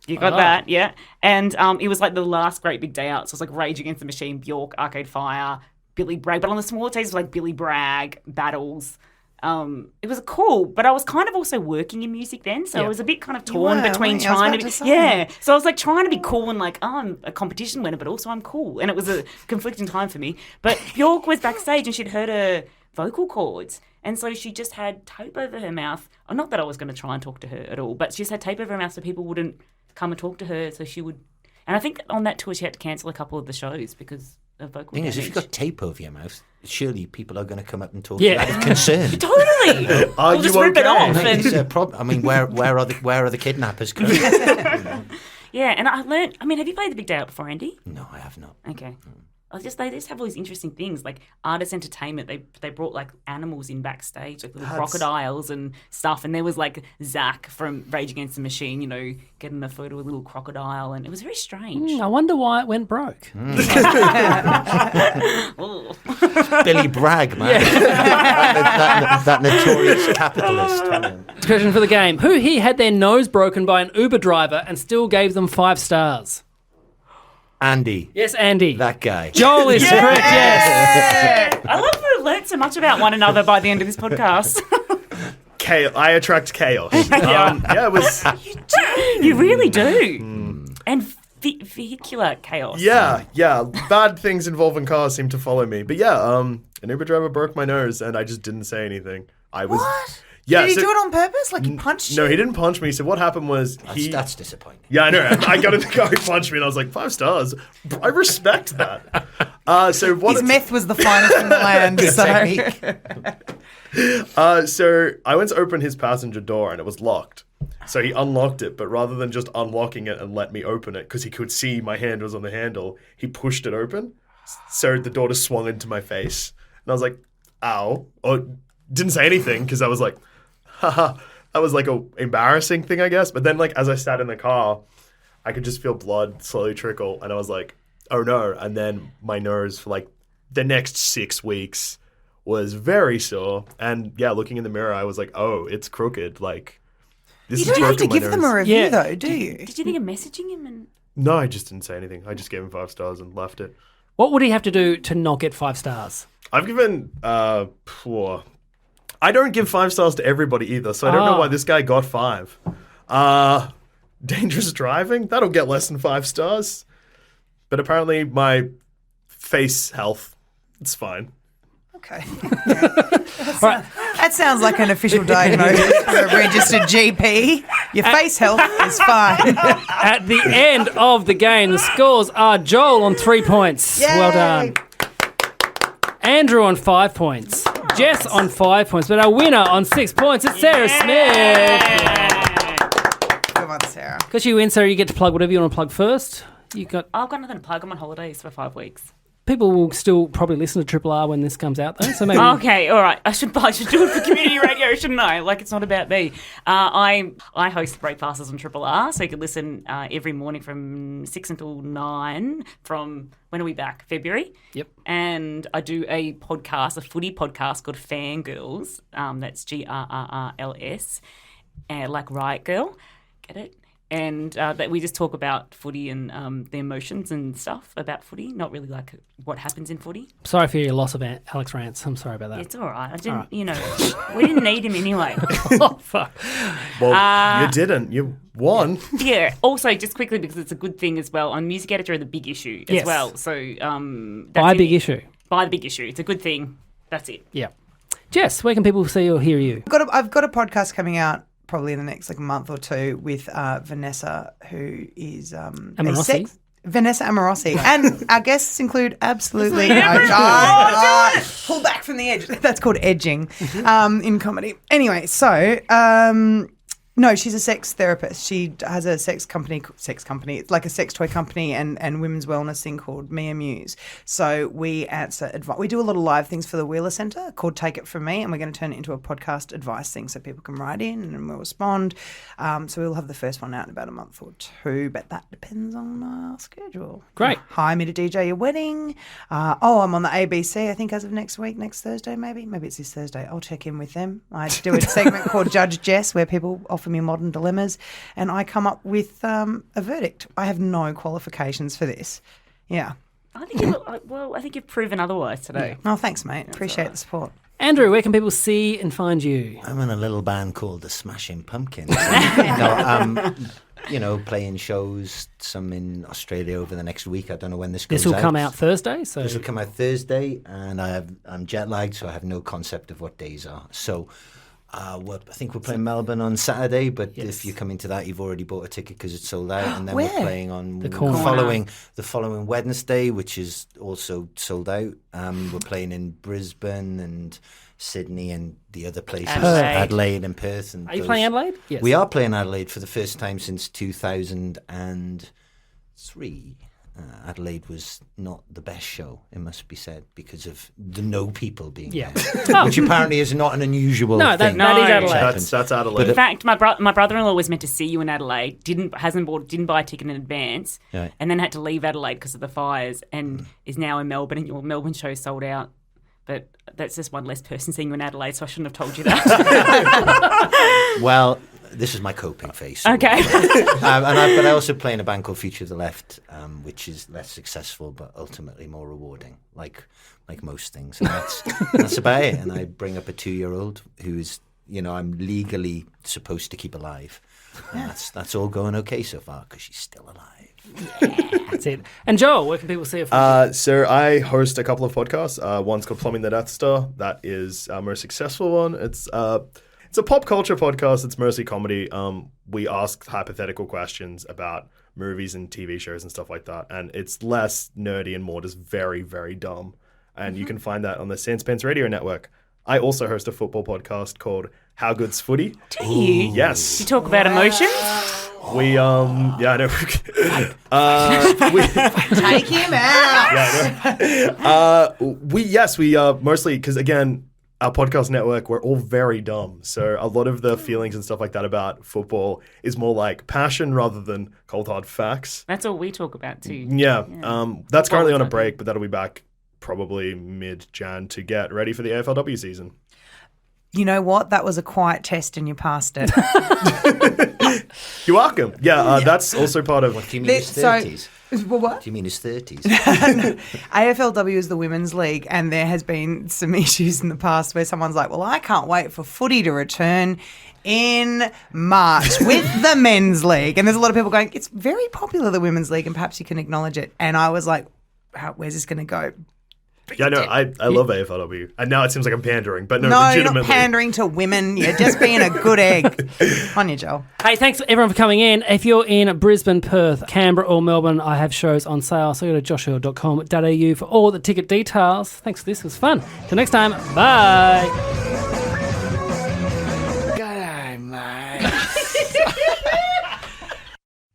You got that, yeah. And it was like the last great Big Day Out. So it was like Rage Against the Machine, Bjork, Arcade Fire, Billy Bragg. But on the smaller days, it was like Billy Bragg, Battles. It was cool, but I was kind of also working in music then, so I was a bit kind of torn were, between weren't you? I was trying about to be, to say. yeah. So I was like trying to be cool and like, oh, I'm a competition winner, but also I'm cool, and it was a conflicting time for me. But Bjork was backstage and she'd heard her vocal cords, and so she just had tape over her mouth. Oh, not that I was going to try and talk to her at all, but she just had tape over her mouth so people wouldn't come and talk to her. So she would, and I think on that tour she had to cancel a couple of the shows because of vocal Thing is, if damage. you've got tape over your mouth, surely people are going to come up and talk to you Yeah. out of concern. Totally. Are We'll just you rip it okay? off. Mate, And, it's a problem. I mean, where are the kidnappers coming? yeah, and I learned. I mean, have you played the Big Day Out before, Andy? No, I have not. Okay. They just have all these interesting things like artist entertainment. They brought like animals in backstage, like little crocodiles and stuff. And there was like Zach from Rage Against the Machine, getting a photo of a little crocodile, and it was very strange. I wonder why it went broke. Oh. Billy Bragg, man. that notorious capitalist. Question for the game. Who here had their nose broken by an Uber driver and still gave them 5 stars? Andy, Yes, Andy. that guy. Joel is correct, yes. I love that we've learned so much about one another by the end of this podcast. I attract chaos. Yeah, it was. You really do. And vehicular chaos. Yeah. Bad things involving cars seem to follow me. But yeah, an Uber driver broke my nose, and I just didn't say anything. I was. What? Yeah. Did he so- do it on purpose? Like he punched No, you? he didn't punch me. So what happened was That's disappointing. Yeah, I know. I got in the car, he punched me, and I was like, 5 stars. I respect that. So what? His meth was the finest in the land. So. Technique. So I went to open his passenger door, and it was locked. So he unlocked it, but rather than just unlocking it and let me open it, because he could see my hand was on the handle, he pushed it open. So the door just swung into my face. And I was like, ow. Or didn't say anything, because I was like, haha. That was like a embarrassing thing, I guess. But then like as I sat in the car, I could just feel blood slowly trickle. And I was like, oh no. And then my nose for like the next 6 weeks was very sore. And yeah, looking in the mirror, I was like, oh, it's crooked. Like, this You is don't have to broken my give them a nose. review Yeah. though, do you? Did you think of messaging him? And No, I just didn't say anything. I just gave him 5 stars and left it. What would he have to do to not get 5 stars? I've given, I don't give 5 stars to everybody either, so I don't know why this guy got 5. Dangerous driving? That'll get less than 5 stars. But apparently my face health, it's fine. Okay. That sounds like an official diagnosis for a registered GP. Your face health is fine. At the end of the game, the scores are Joel on 3 points. Yay! Well done. Andrew on 5 points. Jess on 5 points. But our winner on 6 points is Sarah Smith. Come on, Sarah. Because you win, Sarah, you get to plug whatever you want to plug first. I've got nothing to plug. I'm on holidays for 5 weeks. People will still probably listen to Triple R when this comes out, though. So maybe. Okay, all right. I should do it for community radio, shouldn't I? Like, it's not about me. I host Breakfasters on Triple R, so you can listen every morning from 6 until 9 from, when are we back? February? Yep. And I do a podcast, a footy podcast called Fangirls. That's GRRRLS, like Riot Girl. Get it? And that we just talk about footy and the emotions and stuff about footy, not really like what happens in footy. Sorry for your loss of Alex Rance. I'm sorry about that. It's all right. I didn't, we didn't need him anyway. Oh, fuck. Well, you didn't. You won. Yeah. Also, just quickly, because it's a good thing as well, I'm music editor of The Big Issue as Yes. well. So Buy Big Issue. Buy The Big Issue. It's a good thing. That's it. Yeah. Jess, where can people see or hear you? I've got a podcast coming out probably in the next month or two with Vanessa, who is Amorossi? Vanessa Amorossi. And our guests include absolutely pull back from the edge. That's called edging in comedy. Anyway, so no, she's a sex therapist. She has a sex company. It's like a sex toy company and women's wellness thing called Mia Muse. So we answer advice. We do a lot of live things for the Wheeler Centre called Take It From Me, and we're going to turn it into a podcast advice thing so people can write in and we'll respond. So we'll have the first one out in about a month or two, but that depends on our schedule. Great. Hire me to DJ your wedding. I'm on the ABC, I think, as of next week, next Thursday maybe. Maybe it's this Thursday. I'll check in with them. I do a segment called Judge Jess where people offer me modern dilemmas and I come up with a verdict. I have no qualifications for this. Yeah. I think you've proven otherwise today. Oh, thanks, mate. Appreciate the support. Andrew, where can people see and find you? I'm in a little band called the Smashing Pumpkins. Playing shows, some in Australia over the next week. I don't know when this goes out. This will come out Thursday. So This will come out Thursday, and I'm jet lagged, so I have no concept of what days are. So I think we're playing Melbourne on Saturday, but if you come into that, you've already bought a ticket because it's sold out. And then we're playing on the following Wednesday, which is also sold out. We're playing in Brisbane and Sydney and the other places, Adelaide and Perth. And are you playing Adelaide? Yes. We are playing Adelaide for the first time since 2003. Adelaide was not the best show, it must be said, because of the no people being there, which apparently is not an unusual thing. That is Adelaide. That's Adelaide. In fact, my brother-in-law was meant to see you in Adelaide, didn't buy a ticket in advance, and then had to leave Adelaide because of the fires, and is now in Melbourne, and your Melbourne show sold out. But that's just one less person seeing you in Adelaide, so I shouldn't have told you that. Well, this is my coping phase. Okay. But I also play in a band called Future of the Left, which is less successful but ultimately more rewarding, like most things. And that's about it. And I bring up a 2-year-old who's, I'm legally supposed to keep alive. And that's all going okay so far because she's still alive. Yeah, that's it. And Joel, where can people see it from? So I host a couple of podcasts. One's called Plumbing the Death Star. That is our most successful one. It's a pop culture podcast. It's mostly comedy. We ask hypothetical questions about movies and TV shows and stuff like that. And it's less nerdy and more just very, very dumb. And you can find that on the Sandspence Radio Network. I also host a football podcast called How Good's Footy. Do you? Yes. You talk about emotions? We I know. Take him out. We mostly, because again, our podcast network, we're all very dumb. So a lot of the feelings and stuff like that about football is more like passion rather than cold hard facts. That's all we talk about too. Yeah. That's currently on a break, but that'll be back probably mid-Jan to get ready for the AFLW season. You know what? That was a quiet test and you passed it. You're welcome. That's also part of... What do you mean his 30s? What? Do you mean his 30s? AFLW is the women's league, and there has been some issues in the past where someone's like, well, I can't wait for footy to return in March with the men's league. And there's a lot of people going, it's very popular, the women's league, and perhaps you can acknowledge it. And I was like, where's this going to go? Yeah, no, I love AFLW. And now it seems like I'm pandering, but no, No, you're legitimately. not pandering to women. You're just being a good egg. On you, Joel. Hey, thanks everyone for coming in. If you're in Brisbane, Perth, Canberra or Melbourne, I have shows on sale, so go to joshearl.com.au for all the ticket details. Thanks for this, it was fun. Till next time, bye.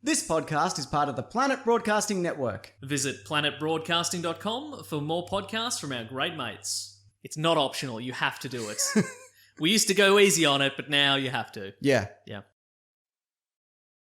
This podcast is part of the Planet Broadcasting Network. Visit planetbroadcasting.com for more podcasts from our great mates. It's not optional, you have to do it. We used to go easy on it, but now you have to. Yeah. Yeah.